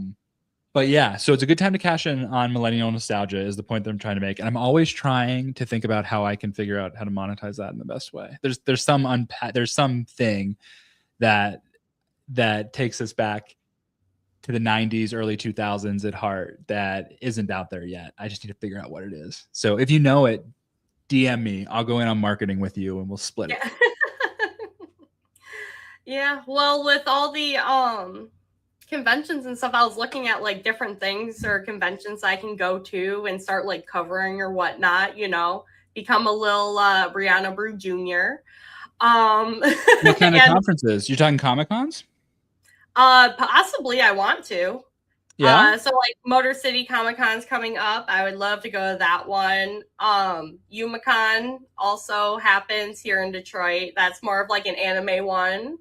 But yeah, so it's a good time to cash in on millennial nostalgia is the point that I'm trying to make. And I'm always trying to think about how I can figure out how to monetize that in the best way. There's something that takes us back to the 90s, early 2000s at heart that isn't out there yet. I just need to figure out what it is. So if you know it, DM me. I'll go in on marketing with you and we'll split it. Yeah. Well, with all the conventions and stuff, I was looking at like different things or conventions I can go to and start like covering or whatnot, become a little Brianna Brew Jr. What kind of and conferences? You're talking Comic-Cons? possibly I want to. Yeah. So like Motor City Comic Con's coming up. I would love to go to that one. UmaCon also happens here in Detroit. That's more of like an anime one.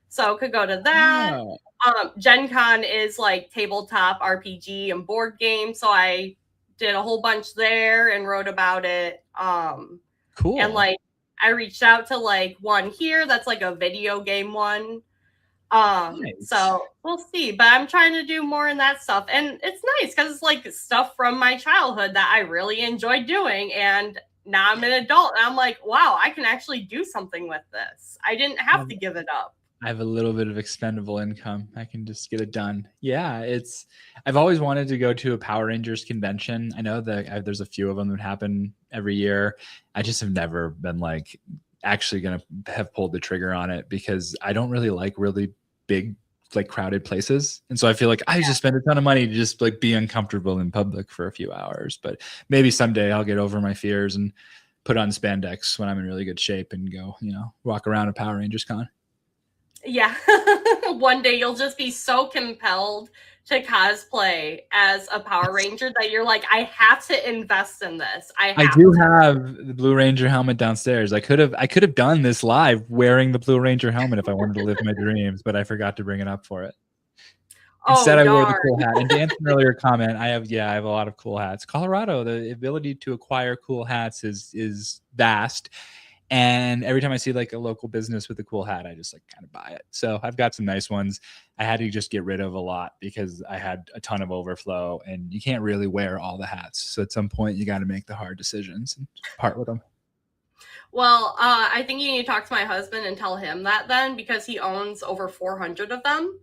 So could go to that. Oh, Gen Con is like tabletop RPG and board games. So I did a whole bunch there and wrote about it. cool. And like I reached out to like one here that's like a video game one. Nice. So we'll see, but I'm trying to do more in that stuff, and it's nice because it's like stuff from my childhood that I really enjoyed doing, and now I'm an adult and I'm like, wow, I can actually do something with this. I didn't have to give it up. I have a little bit of expendable income. I can just get it done. Yeah, I've always wanted to go to a Power Rangers convention. I know that there's a few of them that happen every year. I just have never been like actually going to have pulled the trigger on it because I don't really like really big, like crowded places. And so I feel like I just spend a ton of money to just like be uncomfortable in public for a few hours. But maybe someday I'll get over my fears and put on spandex when I'm in really good shape and go, walk around a Power Rangers con. Yeah. One day you'll just be so compelled to cosplay as a Power Ranger that you're like, I have to invest in this. I do have the Blue Ranger helmet downstairs. I could have done this live wearing the Blue Ranger helmet if I wanted to live my dreams, but I forgot to bring it up for it. Instead, I wore the cool hat. And to answer an earlier comment, I have a lot of cool hats. Colorado, the ability to acquire cool hats is vast. And every time I see like a local business with a cool hat, I just like kind of buy it. So I've got some nice ones. I had to just get rid of a lot because I had a ton of overflow and you can't really wear all the hats. So at some point you got to make the hard decisions and part with them. Well, I think you need to talk to my husband and tell him that then because he owns over 400 of them.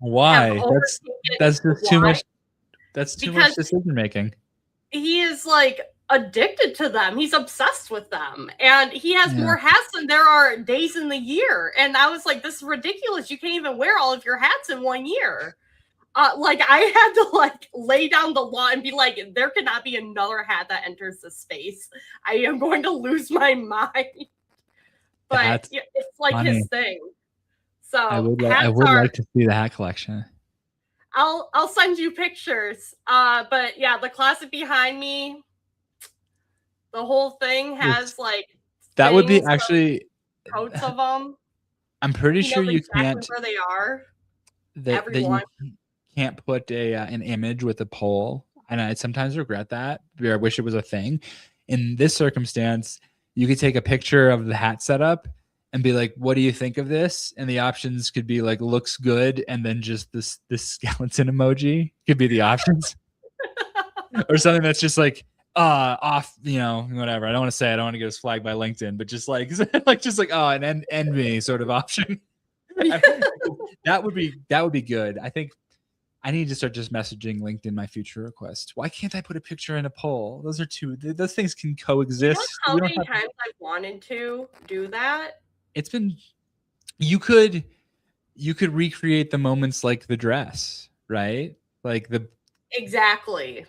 Why? That's just too much. That's too much decision making. He is like addicted to them. He's obsessed with them. And he has more hats than there are days in the year. And I was like, this is ridiculous. You can't even wear all of your hats in 1 year. Like I had to like lay down the law and be like, there cannot be another hat that enters the space. I am going to lose my mind. But it's like funny. His thing. So I would like to see the hat collection. I'll send you pictures. But yeah, the closet behind me, the whole thing has like that would be actually coats of them. I'm pretty sure you can't where they are. That you can't put an image with a poll, and I sometimes regret that. I wish it was a thing. In this circumstance, you could take a picture of the hat setup and be like, "What do you think of this?" And the options could be like, "Looks good," and then just this skeleton emoji could be the options, or something that's just like off, whatever. I don't want to say. I don't want to get us flagged by LinkedIn, but just like an end me sort of option. That would be good. I think I need to start just messaging LinkedIn my future requests. Why can't I put a picture in a poll? Those things can coexist. You know how many times I've wanted to do that? It's been, you could recreate the moments like the dress, right? Like Exactly.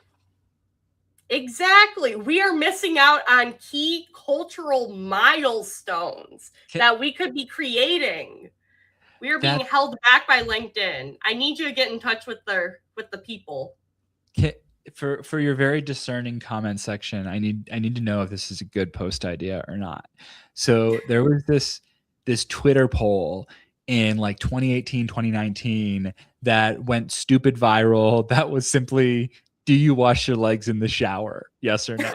We are missing out on key cultural milestones that we could be creating. We are being held back by LinkedIn. I need you to get in touch with the people. For your very discerning comment section, I need to know if this is a good post idea or not. So there was this Twitter poll in like 2018, 2019 that went stupid viral. That was simply, do you wash your legs in the shower? Yes or no?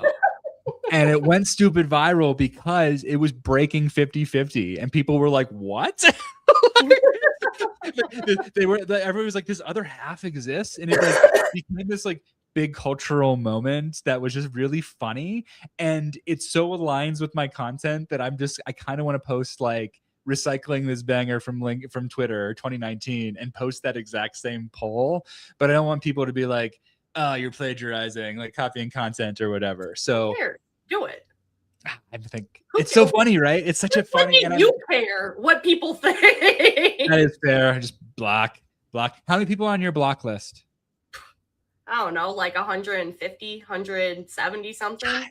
And it went stupid viral because it was breaking 50-50 and people were like, what? Everyone was like, this other half exists. And it like became this like big cultural moment that was just really funny. And it so aligns with my content that I kind of want to post like recycling this banger from Twitter 2019 and post that exact same poll. But I don't want people to be like, oh, you're plagiarizing, like copying content or whatever. So do it. I think it's so funny, right? It's such a funny. And you care what people think. That is fair. Just block. How many people are on your block list? I don't know, like 150, 170 something.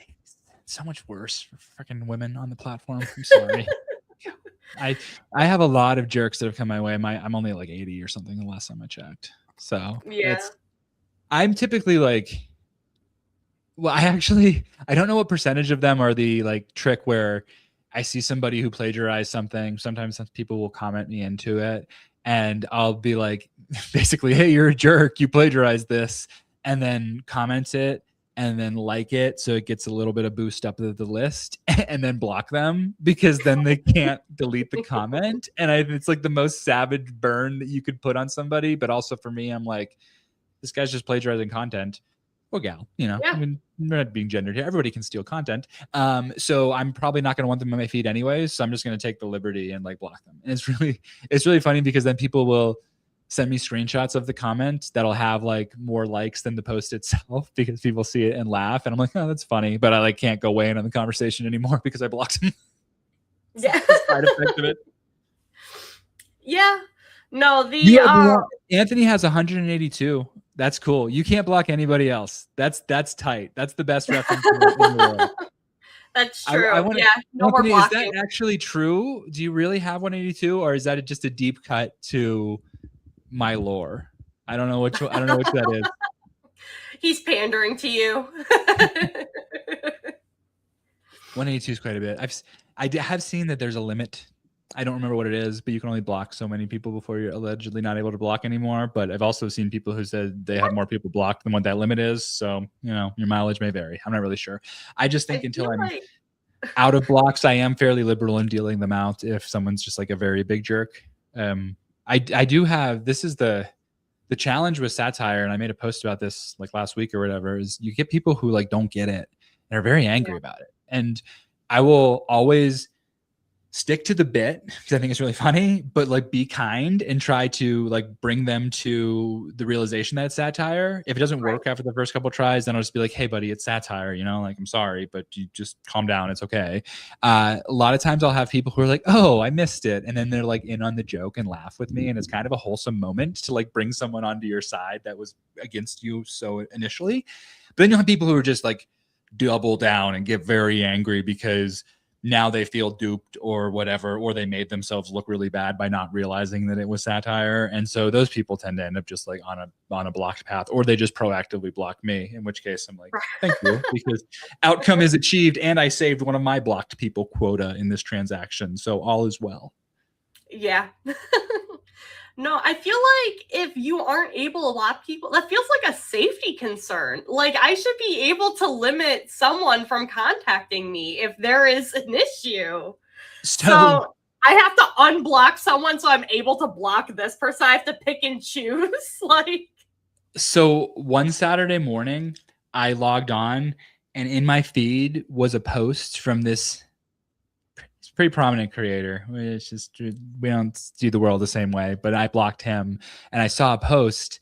So much worse for freaking women on the platform. I'm sorry. I have a lot of jerks that have come my way. I'm only like 80 or something the last time I checked. So Yeah. I'm typically like, well, I don't know what percentage of them are the like trick where I see somebody who plagiarized something. Sometimes people will comment me into it, and I'll be like, basically, hey, you're a jerk. You plagiarized this, and then comment it, and then like it, so it gets a little bit of boost up the list, and then block them because then they can't delete the comment. And it's like the most savage burn that you could put on somebody. But also for me, I'm like, this guy's just plagiarizing content. Or gal, I Yeah. mean, we're not being gendered here. Everybody can steal content. So I'm probably not going to want them on my feed anyways. So I'm just going to take the liberty and like block them. And it's really funny because then people will send me screenshots of the comment that'll have like more likes than the post itself because people see it and laugh. And I'm like, oh, that's funny. But I like can't go weigh in on the conversation anymore because I blocked them. Yeah. The side effect of it. Yeah. No, Anthony has 182. That's cool. You can't block anybody else. That's tight. That's the best reference in the world. That's true. Yeah. No more Anthony, blocking. is that actually true? Do you really have 182, or is that just a deep cut to my lore? I don't know which that is. He's pandering to you. 182 is quite a bit. I have seen that there's a limit. I don't remember what it is, but you can only block so many people before you're allegedly not able to block anymore. But I've also seen people who said they have more people blocked than what that limit is. So, your mileage may vary. I'm not really sure. I just think until I'm out of blocks, I am fairly liberal in dealing them out if someone's just like a very big jerk. I do have, this is the challenge with satire, and I made a post about this like last week or whatever, is you get people who like don't get it and are very angry about it. And I will always stick to the bit because I think it's really funny, but like be kind and try to like bring them to the realization that it's satire. If it doesn't work after the first couple of tries, then I'll just be like, hey buddy, it's satire, like I'm sorry, but you just calm down. It's okay. A lot of times I'll have people who are like, oh, I missed it. And then they're like in on the joke and laugh with me. And it's kind of a wholesome moment to like bring someone onto your side that was against you so initially. But then you'll have people who are just like double down and get very angry because now they feel duped or whatever, or they made themselves look really bad by not realizing that it was satire. And so those people tend to end up just like on a blocked path, or they just proactively block me, in which case I'm like, thank you, because outcome is achieved and I saved one of my blocked people quota in this transaction. So all is well. Yeah. No, I feel like if you aren't able to block people, that feels like a safety concern. Like I should be able to limit someone from contacting me if there is an issue. So I have to unblock someone so I'm able to block this person. I have to pick and choose. So one Saturday morning, I logged on, and in my feed was a post from this pretty prominent creator. It's just, we don't see the world the same way, but I blocked him, and I saw a post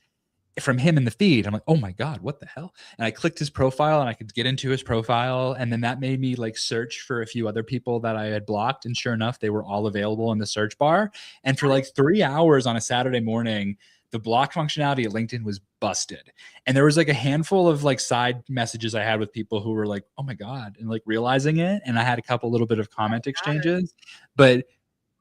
from him in the feed. I'm like, oh my God, what the hell? And I clicked his profile and I could get into his profile. And then that made me like search for a few other people that I had blocked. And sure enough, they were all available in the search bar. And for like 3 hours on a Saturday morning, the block functionality at LinkedIn was busted. And there was like a handful of like side messages I had with people who were like, oh my God, and like realizing it. And I had a couple little bit of comment exchanges, but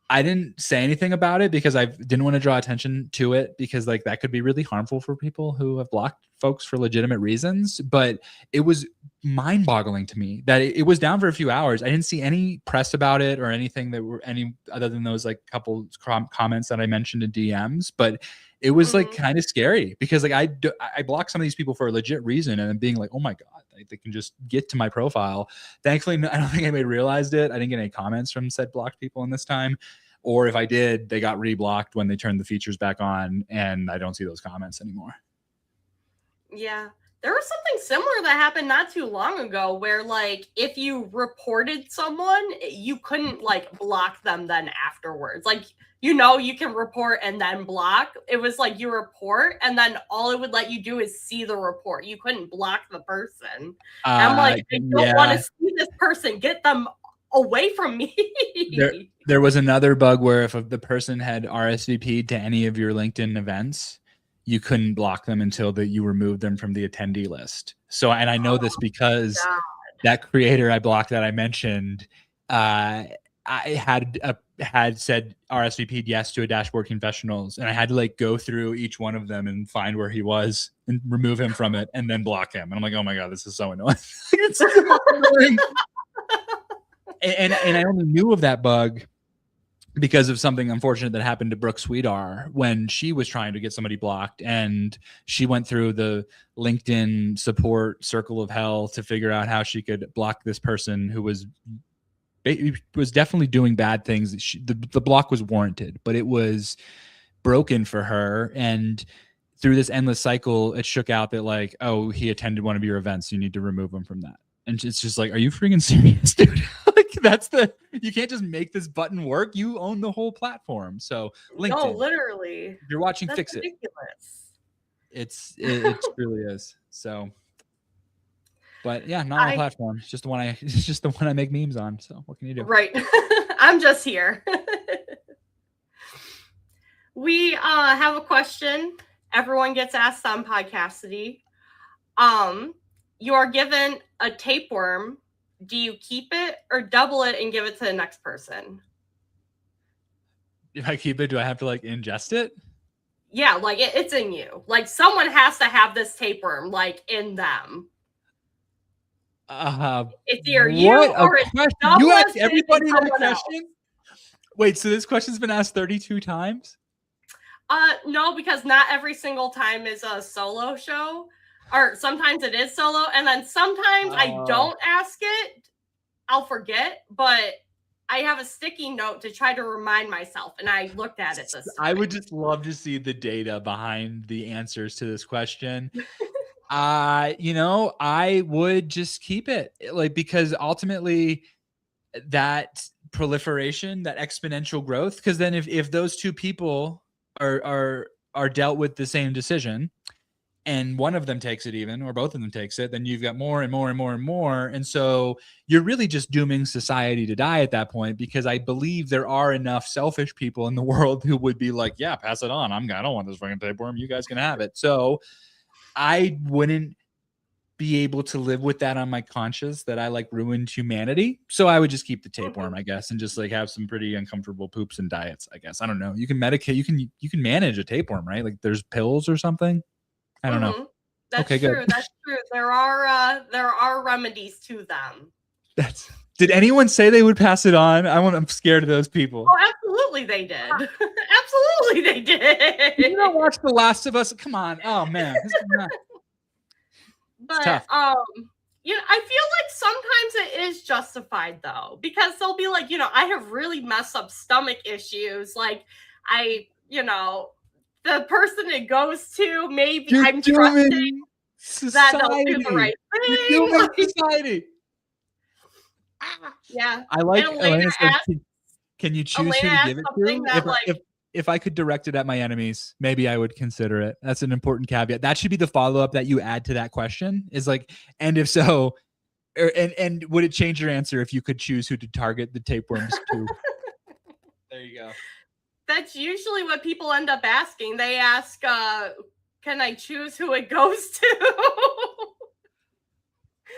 I didn't say anything about it because I didn't want to draw attention to it, because like that could be really harmful for people who have blocked folks for legitimate reasons. But it was mind-boggling to me that it was down for a few hours. I didn't see any press about it or anything that were any other than those like couple comments that I mentioned in DMs. But it was like kind of scary because like I blocked some of these people for a legit reason, and then being like, oh my God, they can just get to my profile. Thankfully, I don't think anybody realized it. I didn't get any comments from said blocked people in this time. Or if I did, they got reblocked when they turned the features back on, and I don't see those comments anymore. Yeah. There was something similar that happened not too long ago where like if you reported someone, you couldn't like block them then afterwards. Like, you can report and then block. It was like you report and then all it would let you do is see the report. You couldn't block the person. I'm like, I don't want to see this person. Get them away from me. There was another bug where if the person had RSVP'd to any of your LinkedIn events, you couldn't block them until that you removed them from the attendee list. So, and I know this because that creator I blocked that I mentioned, I had said RSVP'd yes to a Dashboard Confessionals, and I had to like go through each one of them and find where he was and remove him from it and then block him. And I'm like, oh my God, this is so annoying. It's so annoying. And I only knew of that bug because of something unfortunate that happened to Brooke Sweetar when she was trying to get somebody blocked, and she went through the LinkedIn support circle of hell to figure out how she could block this person who was definitely doing bad things. The block was warranted, but it was broken for her. And through this endless cycle, it shook out that like, oh, he attended one of your events. You need to remove him from that. And it's just like, are you freaking serious, dude? Like you can't just make this button work. You own the whole platform. So LinkedIn. No, literally. If you're watching, That's fix ridiculous. it. It really is. So, but yeah, not my platform. It's just the one I make memes on. So what can you do? Right. I'm just here. We have a question. Everyone gets asked on Podcassidy. You are given a tapeworm. Do you keep it or double it and give it to the next person? If I keep it, do I have to like ingest it? Yeah, like it's in you. Like someone has to have this tapeworm like in them. It's either you or it's you asked everybody that question? Wait, so this question's been asked 32 times? No, because not every single time is a solo show. Or sometimes it is solo, and then sometimes I don't ask it. I'll forget, but I have a sticky note to try to remind myself, and I looked at it this time. I would just love to see the data behind the answers to this question. I would just keep it, like, because ultimately that proliferation, that exponential growth, because then if those two people are dealt with the same decision, and one of them takes it even, or both of them takes it, then you've got more and more and more and more. And so you're really just dooming society to die at that point, because I believe there are enough selfish people in the world who would be like, yeah, pass it on. I don't want this fucking tapeworm. You guys can have it. So I wouldn't be able to live with that on my conscience that I like ruined humanity. So I would just keep the tapeworm, I guess, and just like have some pretty uncomfortable poops and diets, I guess. I don't know. You can medicate, you can manage a tapeworm, right? Like there's pills or something. I don't know. That's true. Good. That's true. There are remedies to them. Did anyone say they would pass it on? I'm scared of those people. Oh, absolutely they did. Absolutely they did. You don't watch The Last of Us? Come on. Oh man. But I feel like sometimes it is justified though, because they'll be like, I have really messed up stomach issues. Like the person it goes to, maybe I'm trusting that they'll do the right thing. Society. Yeah. I like Elena said, can you choose who to give it to? If I could direct it at my enemies, maybe I would consider it. That's an important caveat. That should be the follow-up that you add to that question, is like, and if so, and would it change your answer if you could choose who to target the tapeworms to? There you go. That's usually what people end up asking. They ask, can I choose who it goes to?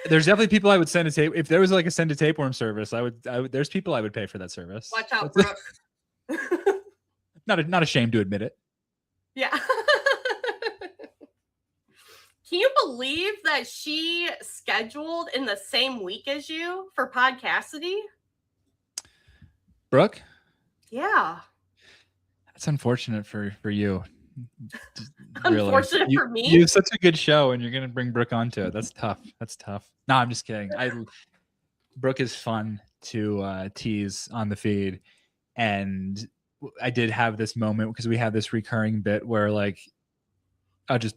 There's definitely people I would send a tape. If there was like a send a tapeworm service, I would, there's people I would pay for that service. Watch out, Brooke. Not ashamed to admit it. Yeah. Can you believe that she scheduled in the same week as you for Podcassidy? Brooke? Yeah. That's unfortunate for you. Really. Unfortunate for me? You have such a good show, and you're going to bring Brooke onto it. That's tough. No, I'm just kidding. Brooke is fun to tease on the feed. And I did have this moment because we have this recurring bit where like I'll just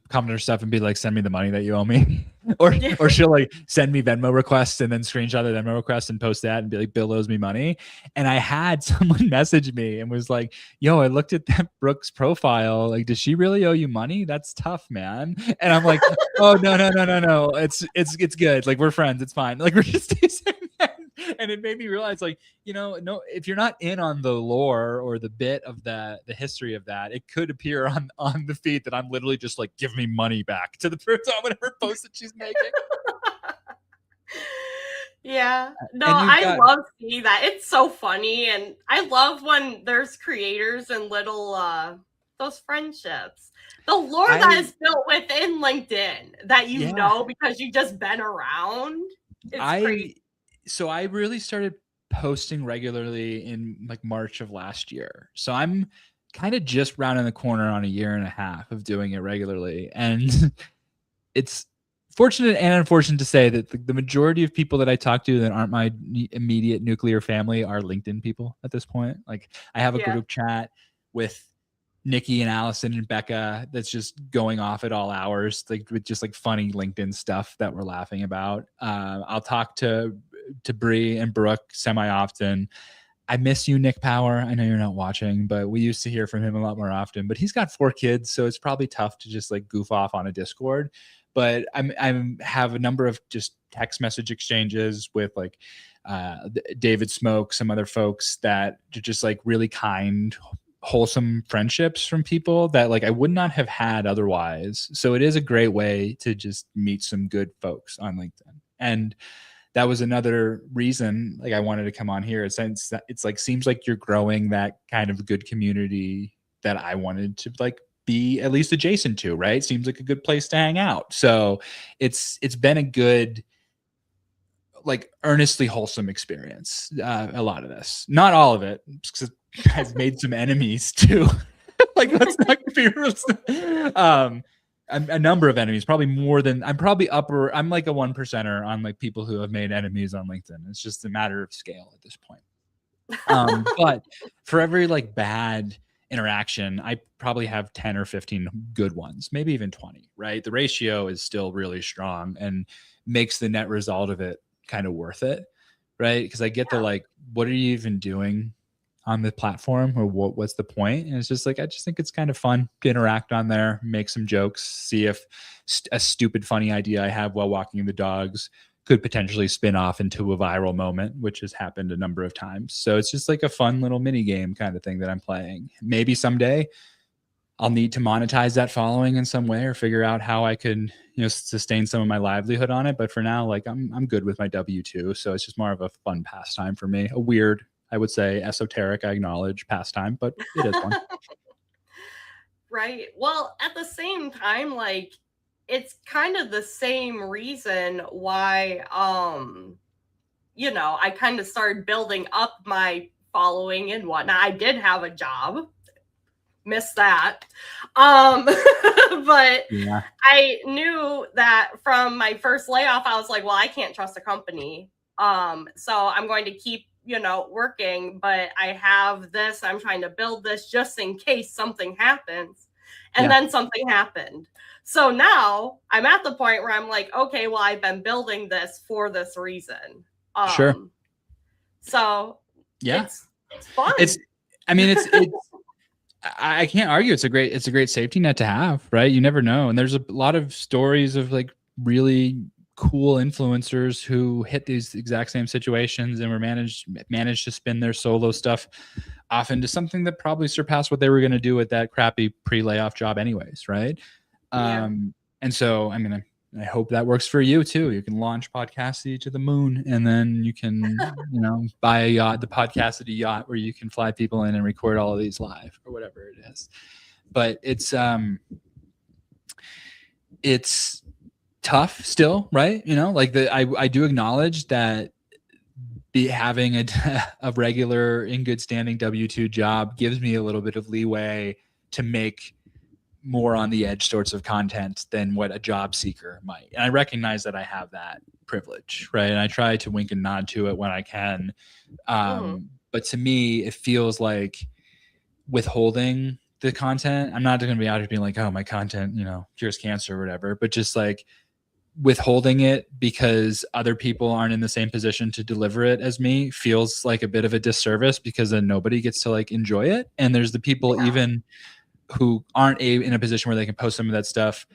comment her stuff and be like, send me the money that you owe me. or she'll like send me Venmo requests and then screenshot the Venmo request and post that and be like, Bill owes me money. And I had someone message me and was like, yo, I looked at that Brooke's profile. Like, does she really owe you money? That's tough, man. And I'm like, oh, no. It's good. Like, we're friends. It's fine. Like, we're just And it made me realize, like, no, if you're not in on the lore or the bit of the history of that, it could appear on the feed that I'm literally just like, give me money back to the person on whatever post that she's making. Yeah. No, And you've I got love seeing that. It's so funny. And I love when there's creators and little those friendships. The lore that I is built within LinkedIn that you yeah. know because you just been around. It's crazy. So I really started posting regularly in like March of last year. So I'm kind of just rounding the corner on a year and a half of doing it regularly. And it's fortunate and unfortunate to say that the majority of people that I talk to that aren't my immediate nuclear family are LinkedIn people at this point. Like, I have a Yeah. group chat with Nikki and Allison and Becca that's just going off at all hours, like with just like funny LinkedIn stuff that we're laughing about. I'll talk to Bree and Brooke semi often. I miss you, Nick Power. I know you're not watching, but we used to hear from him a lot more often. But he's got 4 kids, so it's probably tough to just like goof off on a Discord. But I'm have a number of just text message exchanges with like David Smoke, some other folks that are just like really kind, wholesome friendships from people that like I would not have had otherwise. So it is a great way to just meet some good folks on LinkedIn. And that was another reason like I wanted to come on here, since it's like seems like you're growing that kind of good community that I wanted to like be at least adjacent to, right? Seems like a good place to hang out. So it's been a good, like, earnestly wholesome experience. A lot of this, not all of it, because I've made some enemies too. Like, let's not be real. A number of enemies, probably more than I'm like a 1%er on like people who have made enemies on LinkedIn. It's just a matter of scale at this point. But for every like bad interaction, I probably have 10 or 15 good ones, maybe even 20, right? The ratio is still really strong and makes the net result of it kind of worth it, right? Because I get the like, what are you even doing on the platform, or what's the point? And it's just like, I just think it's kind of fun to interact on there, make some jokes, see if a stupid funny idea I have while walking the dogs could potentially spin off into a viral moment, which has happened a number of times. So it's just like a fun little mini game kind of thing that I'm playing. Maybe someday I'll need to monetize that following in some way, or figure out how I could, sustain some of my livelihood on it. But for now, like I'm good with my W-2. So it's just more of a fun pastime for me. A weird, I would say esoteric, I acknowledge, pastime, but it is fun. Right. Well, at the same time, like, it's kind of the same reason why I kind of started building up my following and whatnot. I did have a job. Missed that. But Yeah. I knew that from my first layoff, I was like, well, I can't trust a company. So I'm going to keep, working, but I have this, I'm trying to build this just in case something happens. And then something happened. So now I'm at the point where I'm like, okay, well, I've been building this for this reason. Sure. So yeah, it's fun. It's I can't argue. It's a great safety net to have, right? You never know. And there's a lot of stories of like really cool influencers who hit these exact same situations and were managed to spin their solo stuff off into something that probably surpassed what they were going to do with that crappy pre-layoff job anyways, right? Yeah. And so, I mean, I hope that works for you too. You can launch Podcassidy to the moon, and then you can, buy a yacht, the Podcassidy yacht, where you can fly people in and record all of these live or whatever it is. But it's tough still, right? I do acknowledge that having a regular in good standing W-2 job gives me a little bit of leeway to make more on the edge sorts of content than what a job seeker might. And I recognize that I have that privilege, right? And I try to wink and nod to it when I can. But to me, it feels like withholding the content. I'm not going to be out here being like, oh, my content, cures cancer or whatever, but just like withholding it because other people aren't in the same position to deliver it as me feels like a bit of a disservice, because then nobody gets to like enjoy it. And there's the people even who aren't in a position where they can post some of that stuff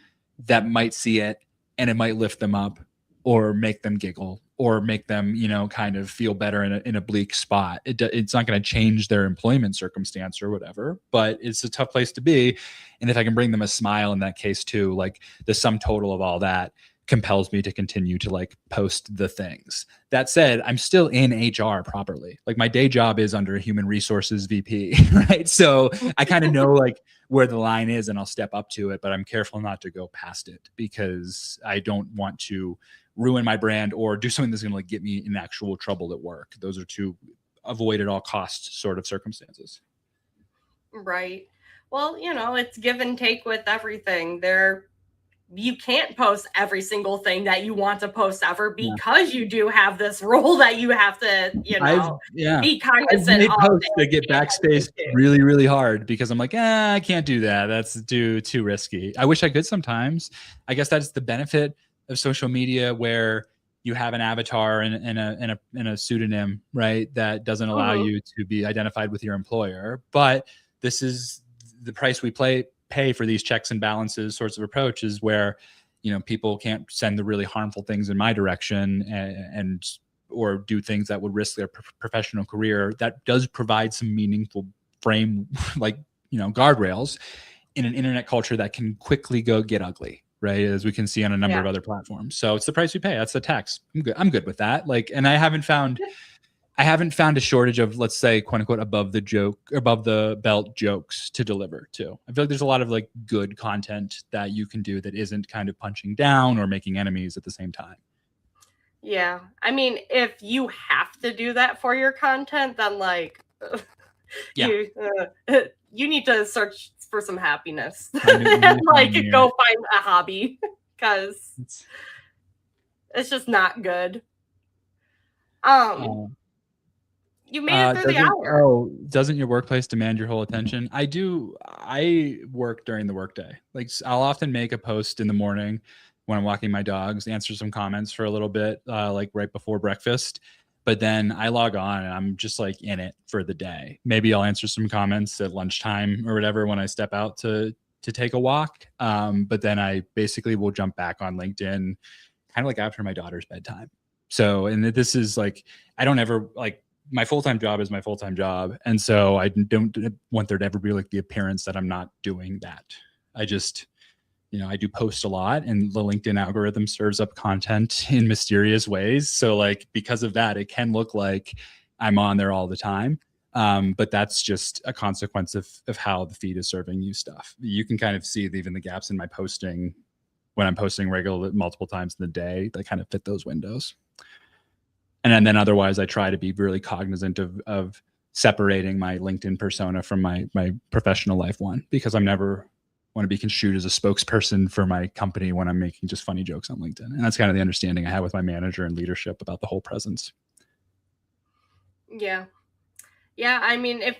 that might see it and it might lift them up or make them giggle or make them, kind of feel better in a bleak spot. It's not going to change their employment circumstance or whatever, but it's a tough place to be. And if I can bring them a smile in that case too, like the sum total of all that compels me to continue to like post the things. That said, I'm still in HR properly. Like my day job is under a human resources VP, right? So I kind of know like where the line is and I'll step up to it, but I'm careful not to go past it because I don't want to ruin my brand or do something that's going to like get me in actual trouble at work. Those are two avoid at all costs sort of circumstances. Right. Well, it's give and take with everything. You can't post every single thing that you want to post ever because you do have this role that you have to, be cognizant I've made of. Posts that get backspaced really, really hard because I'm like, I can't do that. That's too risky. I wish I could sometimes. I guess that's the benefit of social media where you have an avatar and a pseudonym, right? That doesn't allow you to be identified with your employer. But this is the price we pay for these checks and balances sorts of approaches where, people can't send the really harmful things in my direction and or do things that would risk their professional career. That does provide some meaningful frame, like, guardrails in an internet culture that can quickly go get ugly, right? As we can see on a number of other platforms. So it's the price we pay. That's the tax. I'm good with that. Like, and I haven't found a shortage of, let's say, quote unquote, above the belt jokes to deliver to. I feel like there's a lot of like good content that you can do that isn't kind of punching down or making enemies at the same time. Yeah. I mean, if you have to do that for your content, then like, you need to search for some happiness and like go find a hobby because it's just not good. You made it through the hour. Oh, doesn't your workplace demand your whole attention? I do. I work during the workday. Like I'll often make a post in the morning when I'm walking my dogs, answer some comments for a little bit, like right before breakfast. But then I log on and I'm just like in it for the day. Maybe I'll answer some comments at lunchtime or whatever when I step out to take a walk. But then I basically will jump back on LinkedIn kind of like after my daughter's bedtime. So, and this is like, I don't ever like, my full-time job is my full-time job. And so I don't want there to ever be like the appearance that I'm not doing that. I just, I do post a lot and the LinkedIn algorithm serves up content in mysterious ways. So like, because of that, it can look like I'm on there all the time. But that's just a consequence of how the feed is serving you stuff. You can kind of see even the gaps in my posting when I'm posting regularly multiple times in the day that kind of fit those windows. And then otherwise I try to be really cognizant of separating my LinkedIn persona from my professional life one, because I'm never want to be construed as a spokesperson for my company when I'm making just funny jokes on LinkedIn. And that's kind of the understanding I have with my manager and leadership about the whole presence. Yeah. Yeah. I mean, I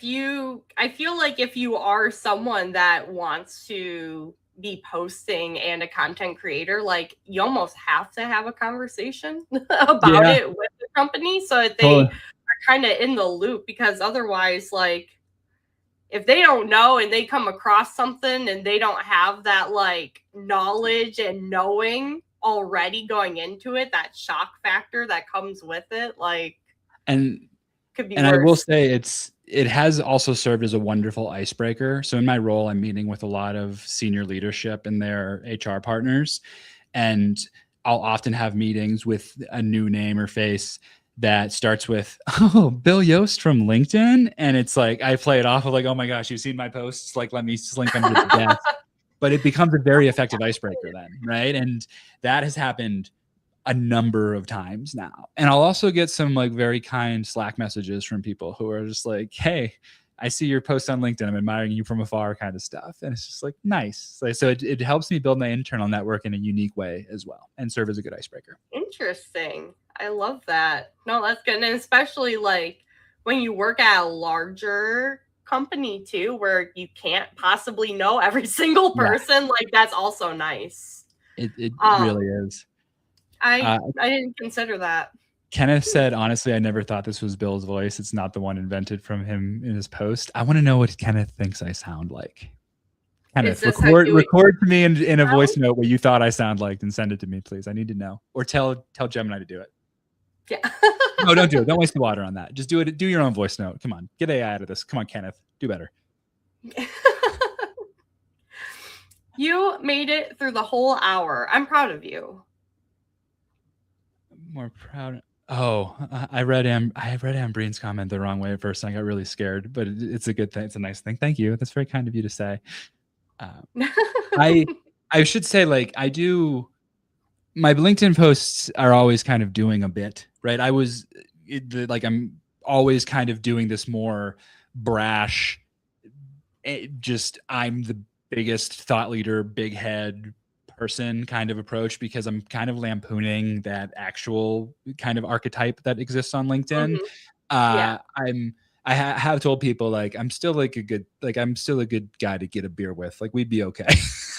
feel like if you are someone that wants to be posting and a content creator, like you almost have to have a conversation about it with the company so that they are kind of in the loop, because otherwise, like, if they don't know and they come across something and they don't have that like knowledge and knowing already going into it, that shock factor that comes with it, like, could be worse. I will say it has also served as a wonderful icebreaker. So in my role, I'm meeting with a lot of senior leadership and their HR partners, and I'll often have meetings with a new name or face that starts with, "Oh, Bill Yost from LinkedIn." And it's like, I play it off of like, "Oh my gosh, you've seen my posts. Like, let me slink under the desk." But it becomes a very effective icebreaker then, right? And that has happened a number of times now. And I'll also get some like very kind Slack messages from people who are just like, "Hey, I see your post on LinkedIn. I'm admiring you from afar," kind of stuff. And it's just like, nice. So it helps me build my internal network in a unique way as well and serve as a good icebreaker. Interesting. I love that. No, that's good. And especially like when you work at a larger company too, where you can't possibly know every single person, like that's also nice. It really is. I didn't consider that. Kenneth said, "Honestly, I never thought this was Bill's voice. It's not the one invented from him in his post." I want to know what Kenneth thinks I sound like. Kenneth, record to me in a voice note what you thought I sound like and send it to me, please. I need to know. Or tell Gemini to do it. Yeah. No, don't do it. Don't waste the water on that. Just do it. Do your own voice note. Come on, get AI out of this. Come on, Kenneth, do better. You made it through the whole hour. I'm proud of you. More proud. Oh, I read Ambrine's comment the wrong way at first, and I got really scared. But it's a good thing. It's a nice thing. Thank you. That's very kind of you to say. I should say, like, I do. My LinkedIn posts are always kind of doing a bit, right? I'm always kind of doing this more brash, just I'm the biggest thought leader, big head person kind of approach, because I'm kind of lampooning that actual kind of archetype that exists on LinkedIn. Mhm. Yeah. I have told people, like, I'm still a good guy to get a beer with. Like, we'd be okay.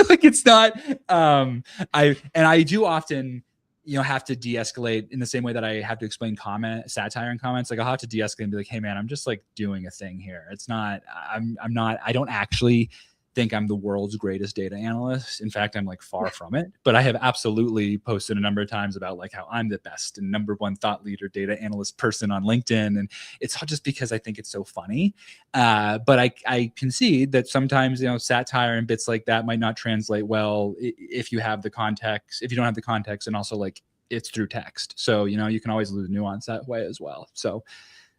Like, it's not I do often, have to de-escalate in the same way that I have to explain satire in comments. Like, I'll have to de-escalate and be like, hey man, I'm just like doing a thing here. It's not, I don't actually think I'm the world's greatest data analyst. In fact, I'm like far from it, but I have absolutely posted a number of times about like how I'm the best and number one thought leader data analyst person on LinkedIn. And it's not just because I think it's so funny. But I concede that sometimes, satire and bits like that might not translate well if you have the context, if you don't have the context, and also like it's through text. So, you can always lose nuance that way as well. So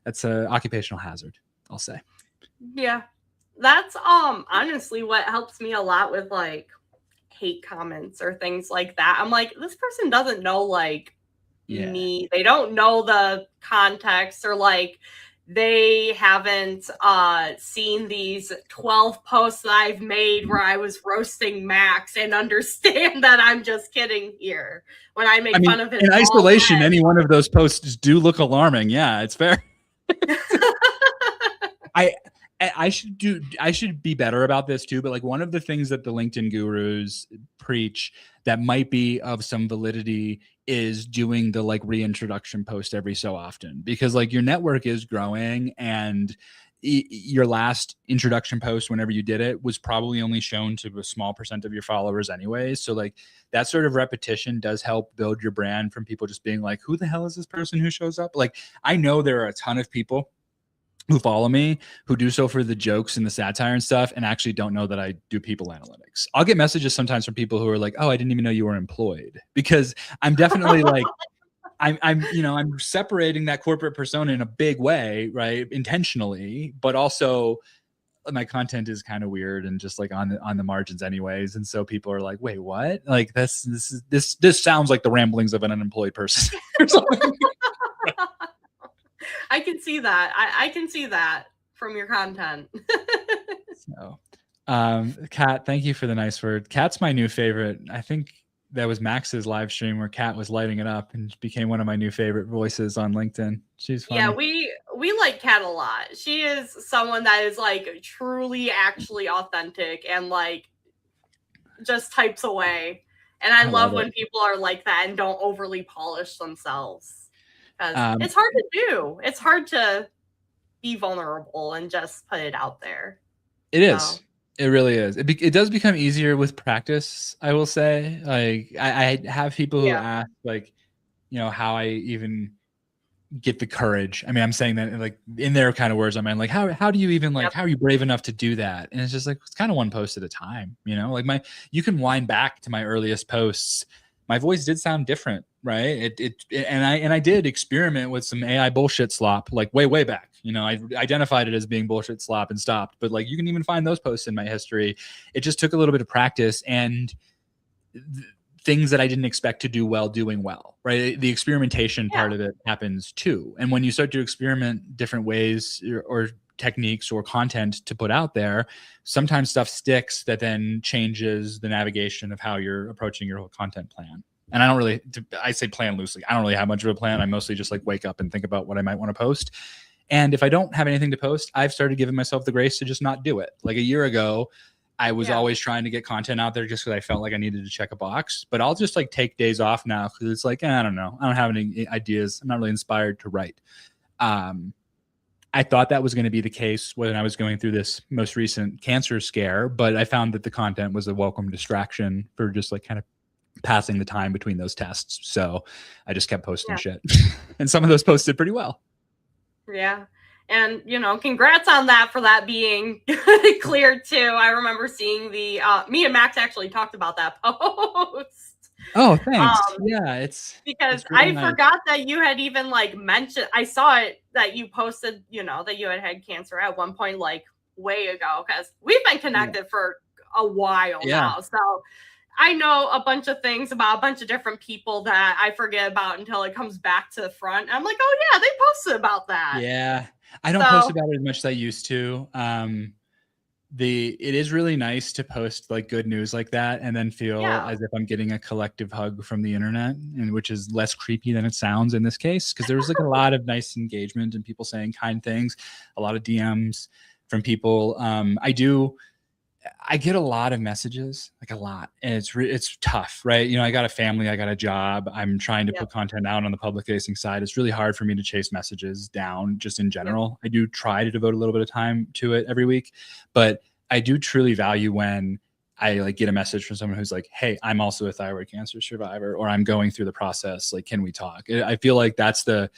that's an occupational hazard, I'll say. Yeah. That's honestly what helps me a lot with like hate comments or things like that. I'm like, this person doesn't know like me. They don't know the context, or like they haven't seen these 12 posts that I've made where I was roasting Max and understand that I'm just kidding here when I make fun of his in isolation, head. any one of those posts do look alarming. Yeah, it's fair. I should be better about this too, but like, one of the things that the LinkedIn gurus preach that might be of some validity is doing the like reintroduction post every so often, because like your network is growing, and your last introduction post, whenever you did it, was probably only shown to a small percent of your followers anyways. So like, that sort of repetition does help build your brand from people just being like, who the hell is this person who shows up? Like, I know there are a ton of people who follow me who do so for the jokes and the satire and stuff, and actually don't know that I do people analytics. I'll get messages sometimes from people who are like, oh, I didn't even know you were employed, because I'm definitely like, I'm separating that corporate persona in a big way, right? Intentionally, but also my content is kind of weird and just like on the margins anyways. And so people are like, wait, what? Like, this sounds like the ramblings of an unemployed person or something. I can see that. I can see that from your content. So, Kat, thank you for the nice word. Kat's my new favorite. I think that was Max's live stream where Kat was lighting it up and became one of my new favorite voices on LinkedIn. She's funny. Yeah, we like Kat a lot. She is someone that is like truly actually authentic and like just types away. And I love when people are like that and don't overly polish themselves. Because it's hard to do. It's hard to be vulnerable and just put it out there. It is. It really is. It does become easier with practice, I will say. Like, I have people who ask, like, how I even get the courage. I mean, I'm saying that like in their kind of words. I mean, like, how do you even like, how are you brave enough to do that? And it's just like, it's kind of one post at a time, like you can wind back to my earliest posts. My voice did sound different, right? And I did experiment with some AI bullshit slop, like way back. I identified it as being bullshit slop and stopped. But like, you can even find those posts in my history. It just took a little bit of practice and things that I didn't expect to do well, doing well, right? The experimentation part of it happens too. And when you start to experiment different ways or techniques or content to put out there, sometimes stuff sticks that then changes the navigation of how you're approaching your whole content plan. And I say plan loosely. I don't really have much of a plan. I mostly just like wake up and think about what I might want to post. And if I don't have anything to post, I've started giving myself the grace to just not do it. Like a year ago, I was always trying to get content out there just because I felt like I needed to check a box. But I'll just like take days off now because it's like, I don't know. I don't have any ideas. I'm not really inspired to write. I thought that was going to be the case when I was going through this most recent cancer scare, but I found that the content was a welcome distraction for just like kind of passing the time between those tests. So I just kept posting Yeah. shit. And some of those posted pretty well. Yeah. And, congrats on that for that being cleared too. I remember seeing me and Max actually talked about that post. Oh, thanks. Yeah, because it's really I nice. forgot that you had even mentioned, I saw it that you posted, that you had cancer at one point, way ago, because we've been connected for a while now. So I know a bunch of things about a bunch of different people that I forget about until it comes back to the front. I'm like, oh yeah, they posted about that. Yeah. I don't post about it as much as I used to. It is really nice to post good news like that and then feel as if I'm getting a collective hug from the internet, and which is less creepy than it sounds in this case, because there was a lot of nice engagement and people saying kind things, a lot of DMs from people. I get a lot of messages, a lot, and it's tough, right? I got a family, I got a job, I'm trying to put content out on the public facing side. It's really hard for me to chase messages down just in general. I do try to devote a little bit of time to it every week, but I do truly value when I get a message from someone who's like, hey, I'm also a thyroid cancer survivor, or I'm going through the process. Can we talk? I feel like that's the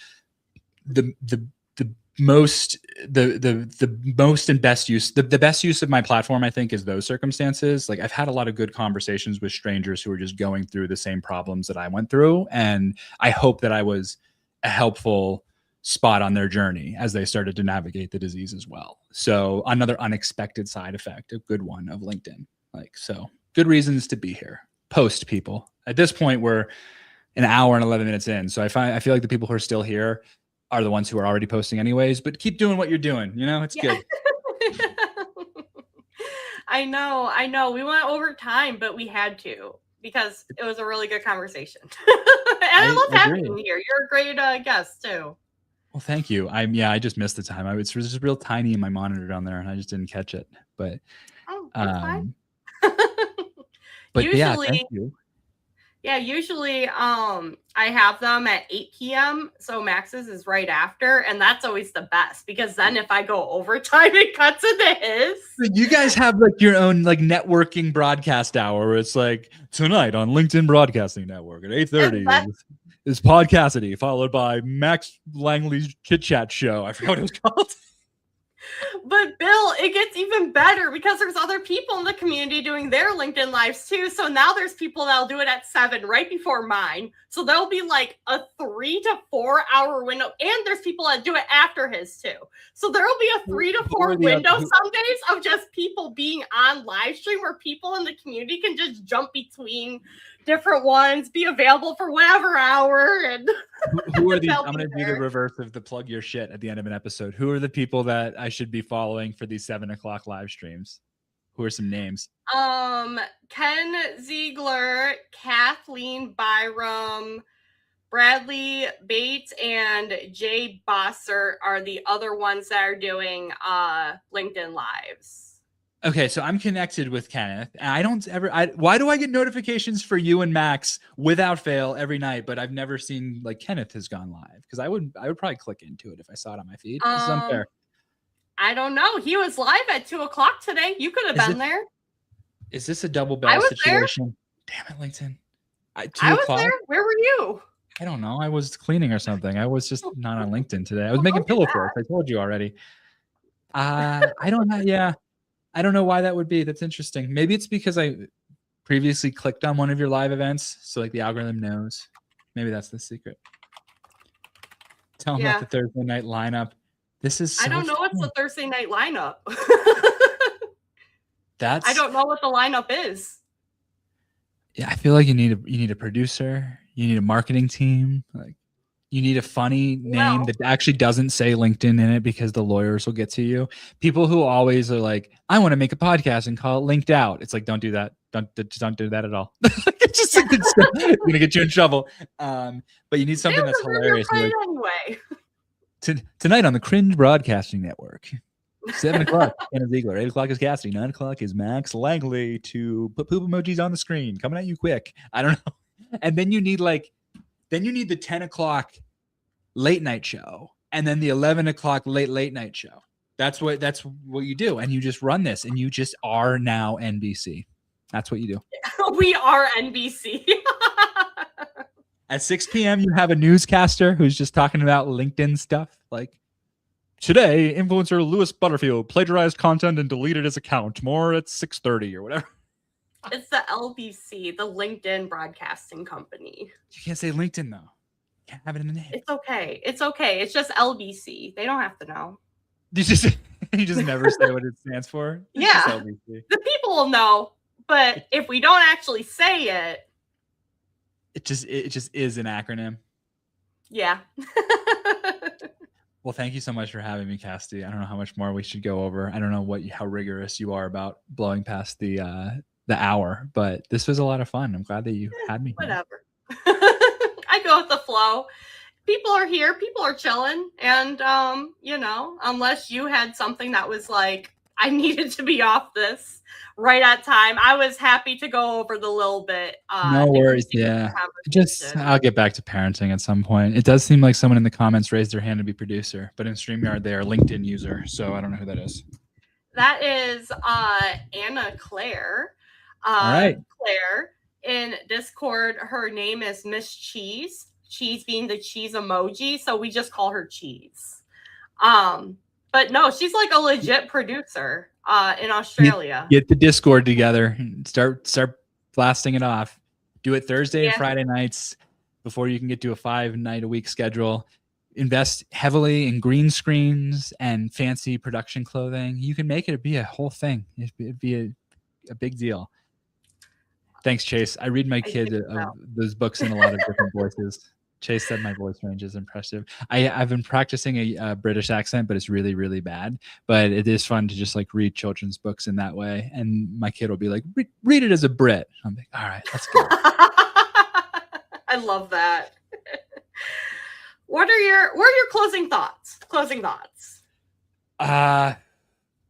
most and best use, the best use of my platform, I think, is those circumstances. I've had a lot of good conversations with strangers who are just going through the same problems that I went through, and I hope that I was a helpful spot on their journey as they started to navigate the disease as well. So another unexpected side effect, a good one, of LinkedIn. So good reasons to be here. Post, people. At this point, we're an hour and 11 minutes in, so I feel like the people who are still here are the ones who are already posting anyways, but keep doing what you're doing. It's good. I know. We went over time, but we had to, because it was a really good conversation. And I love having you here. You're a great guest too. Well, thank you. I just missed the time. It was just real tiny in my monitor down there, and I just didn't catch it. But that's fine. But usually, thank you. Yeah, usually I have them at 8 p.m. So Max's is right after, and that's always the best, because then if I go overtime, it cuts into his. You guys have your own networking broadcast hour where it's tonight on LinkedIn Broadcasting Network at 8:30 is Podcassidy, followed by Max Langley's Chit Chat Show. I forgot what it was called. But Bill, it gets even better because there's other people in the community doing their LinkedIn lives too. So now there's people that'll do it at 7 right before mine. So there'll be a 3 to 4 hour window. And there's people that do it after his too. So there'll be a 3 to 4 window some days of just people being on live stream, where people in the community can just jump between different ones, be available for whatever hour. And who are these? I'm going to do the reverse of the plug your shit at the end of an episode. Who are the people that I should be following for these 7 o'clock live streams? Who are some names? Ken Ziegler, Kathleen Byram, Bradley Bates, and Jay Bosser are the other ones that are doing LinkedIn lives. Okay, so I'm connected with Kenneth. Why do I get notifications for you and Max without fail every night, but I've never seen Kenneth has gone live? Because I would probably click into it if I saw it on my feed. This is unfair. I don't know. He was live at 2 o'clock today. You could have been there. Is this a double bell situation? There. Damn it, LinkedIn. 2 o'clock? There. Where were you? I don't know. I was cleaning or something. I was just not on LinkedIn today. I was making pillow forts. I told you already. I don't know. Yeah. I don't know why that would be. That's interesting. Maybe it's because I previously clicked on one of your live events, so the algorithm knows. Maybe that's the secret. Tell them about the Thursday night lineup. This is. I don't know what's the Thursday night lineup. I don't know what the lineup is. Yeah, I feel like you need a producer. You need a marketing team. You need a funny name that actually doesn't say LinkedIn in it, because the lawyers will get to you. People who always are I want to make a podcast and call it Linked Out. It's don't do that. Don't do that at all. It's just it's going to get you in trouble. But you need something that's hilarious. Anyway. Tonight on the Cringe Broadcasting Network. 7 o'clock, Anna Ziegler. 8 o'clock is Cassidy. 9 o'clock is Max Langley to put poop emojis on the screen. Coming at you quick. I don't know. And then you need the 10 o'clock late night show, and then the 11 o'clock late night show. That's what you do. And you just run this, and you just are now NBC. That's what you do. We are NBC. At 6 p.m., you have a newscaster who's just talking about LinkedIn stuff. Like, today, influencer Lewis Butterfield plagiarized content and deleted his account. More at 6:30 or whatever. It's the LBC, the LinkedIn Broadcasting Company. You can't say LinkedIn, though. You can't have it in the name. It's okay. It's okay. It's just LBC. They don't have to know. You just never say what it stands for? It's Yeah. just LBC. The people will know, but if we don't actually say it, it just is an acronym. Yeah. Well, thank you so much for having me, Cassidy. I don't know how much more we should go over. I don't know how rigorous you are about blowing past the hour, but this was a lot of fun. I'm glad that you had me here. Whatever. I go with the flow. People are here, people are chilling, and unless you had something that was like, I needed to be off this right at time, I was happy to go over the little bit. No worries. Yeah. I'll get back to parenting at some point. It does seem like someone in the comments raised their hand to be producer, but in StreamYard, they are LinkedIn user. So I don't know who that is. That is Anna Claire. All right. Claire in Discord, her name is Miss Cheese. Cheese being the cheese emoji. So we just call her Cheese. But no, she's like a legit producer in Australia. Get the Discord together and start blasting it off. Do it Thursday and Friday nights before you can get to a 5-night-a-week schedule. Invest heavily in green screens and fancy production clothing. You can make it be a whole thing. It'd be a big deal. Thanks, Chase. I read my kid those books in a lot of different voices. Chase said my voice range is impressive. I've been practicing a British accent, but it's really, really bad. But it is fun to just like read children's books in that way. And my kid will be like, read it as a Brit. I'm like, all right, let's go. I love that. What are your closing thoughts?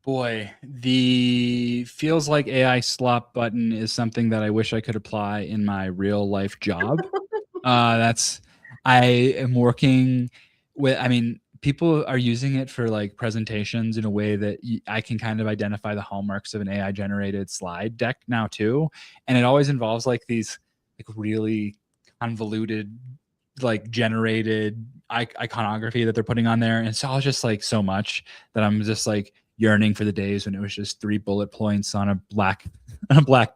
Boy, the feels like AI slop button is something that I wish I could apply in my real life job. I am working with, people are using it for like presentations in a way that I can kind of identify the hallmarks of an AI generated slide deck now too. And it always involves like these like really convoluted, like generated iconography that they're putting on there. And it's all just like so much that I'm just like yearning for the days when it was just 3 bullet points on a black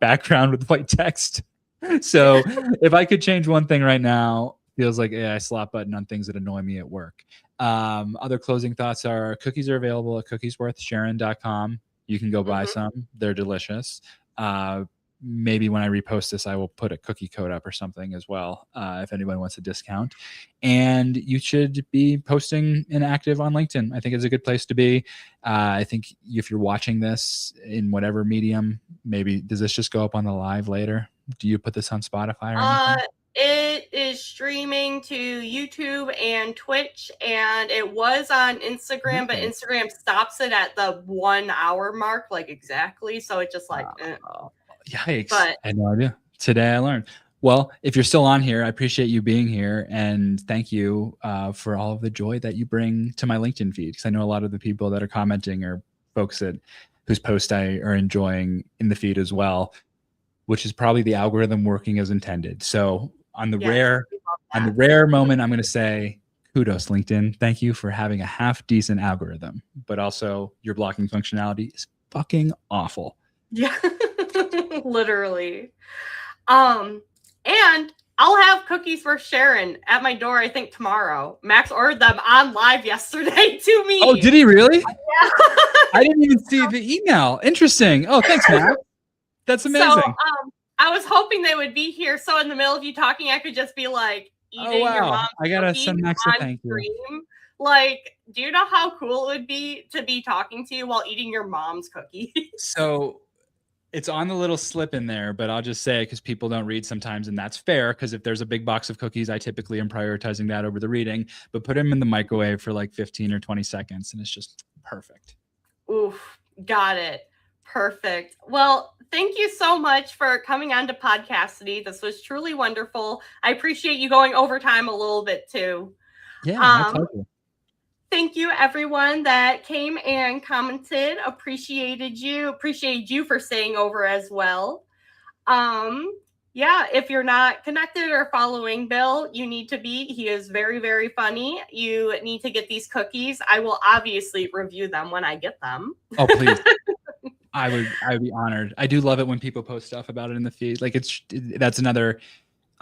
background with white text. So if I could change one thing right now, feels like AI slot button on things that annoy me at work. Other closing thoughts are cookies are available at cookiesworthsharon.com. You can go buy some. They're delicious. Maybe when I repost this, I will put a cookie code up or something as well, if anyone wants a discount. And you should be posting and active on LinkedIn. I think it's a good place to be. I think if you're watching this in whatever medium, maybe does this just go up on the live later? Do you put this on Spotify or anything? It is streaming to YouTube and Twitch, and it was on Instagram, but Instagram stops it at the 1 hour mark, like exactly. So it just like, Yikes. But I had no idea. Today I learned. Well, if you're still on here, I appreciate you being here, and thank you for all of the joy that you bring to my LinkedIn feed, because I know a lot of the people that are commenting are folks whose posts I are enjoying in the feed as well, which is probably the algorithm working as intended. So on the rare moment, I'm going to say kudos, LinkedIn. Thank you for having a half decent algorithm, but also your blocking functionality is fucking awful. Yeah, literally. And I'll have cookies for Sharon at my door, I think tomorrow. Max ordered them on live yesterday to me. Oh, did he really? Yeah. I didn't even see the email. Interesting. Oh, thanks, Max. That's amazing. So, I was hoping they would be here. So in the middle of you talking, I could just be like eating your mom's I gotta send Max a thank you. Like, do you know how cool it would be to be talking to you while eating your mom's cookies? So it's on the little slip in there, but I'll just say, because people don't read sometimes, and that's fair, because if there's a big box of cookies, I typically am prioritizing that over the reading, but put them in the microwave for like 15 or 20 seconds, and it's just perfect. Oof, got it. Perfect. Well, thank you so much for coming on to Podcassidy. This was truly wonderful. I appreciate you going overtime a little bit too. Yeah, my pleasure. Thank you, everyone that came and commented. Appreciated you for staying over as well. yeah, if you're not connected or following Bill, you need to be. He is very, very funny. You need to get these cookies. I will obviously review them when I get them. Oh, please. I would be honored. I do love it when people post stuff about it in the feed. Like that's another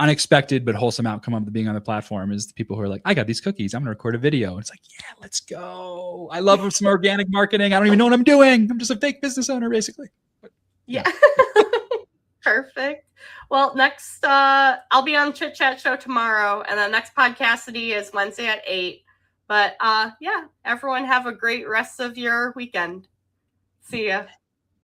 unexpected but wholesome outcome of being on the platform is the people who are like, I got these cookies. I'm going to record a video. It's like, yeah, let's go. I love some organic marketing. I don't even know what I'm doing. I'm just a fake business owner, basically. But, yeah. Perfect. Well, next, I'll be on Chit Chat Show tomorrow, and the next Podcassidy is Wednesday at 8. But yeah, everyone have a great rest of your weekend. See ya.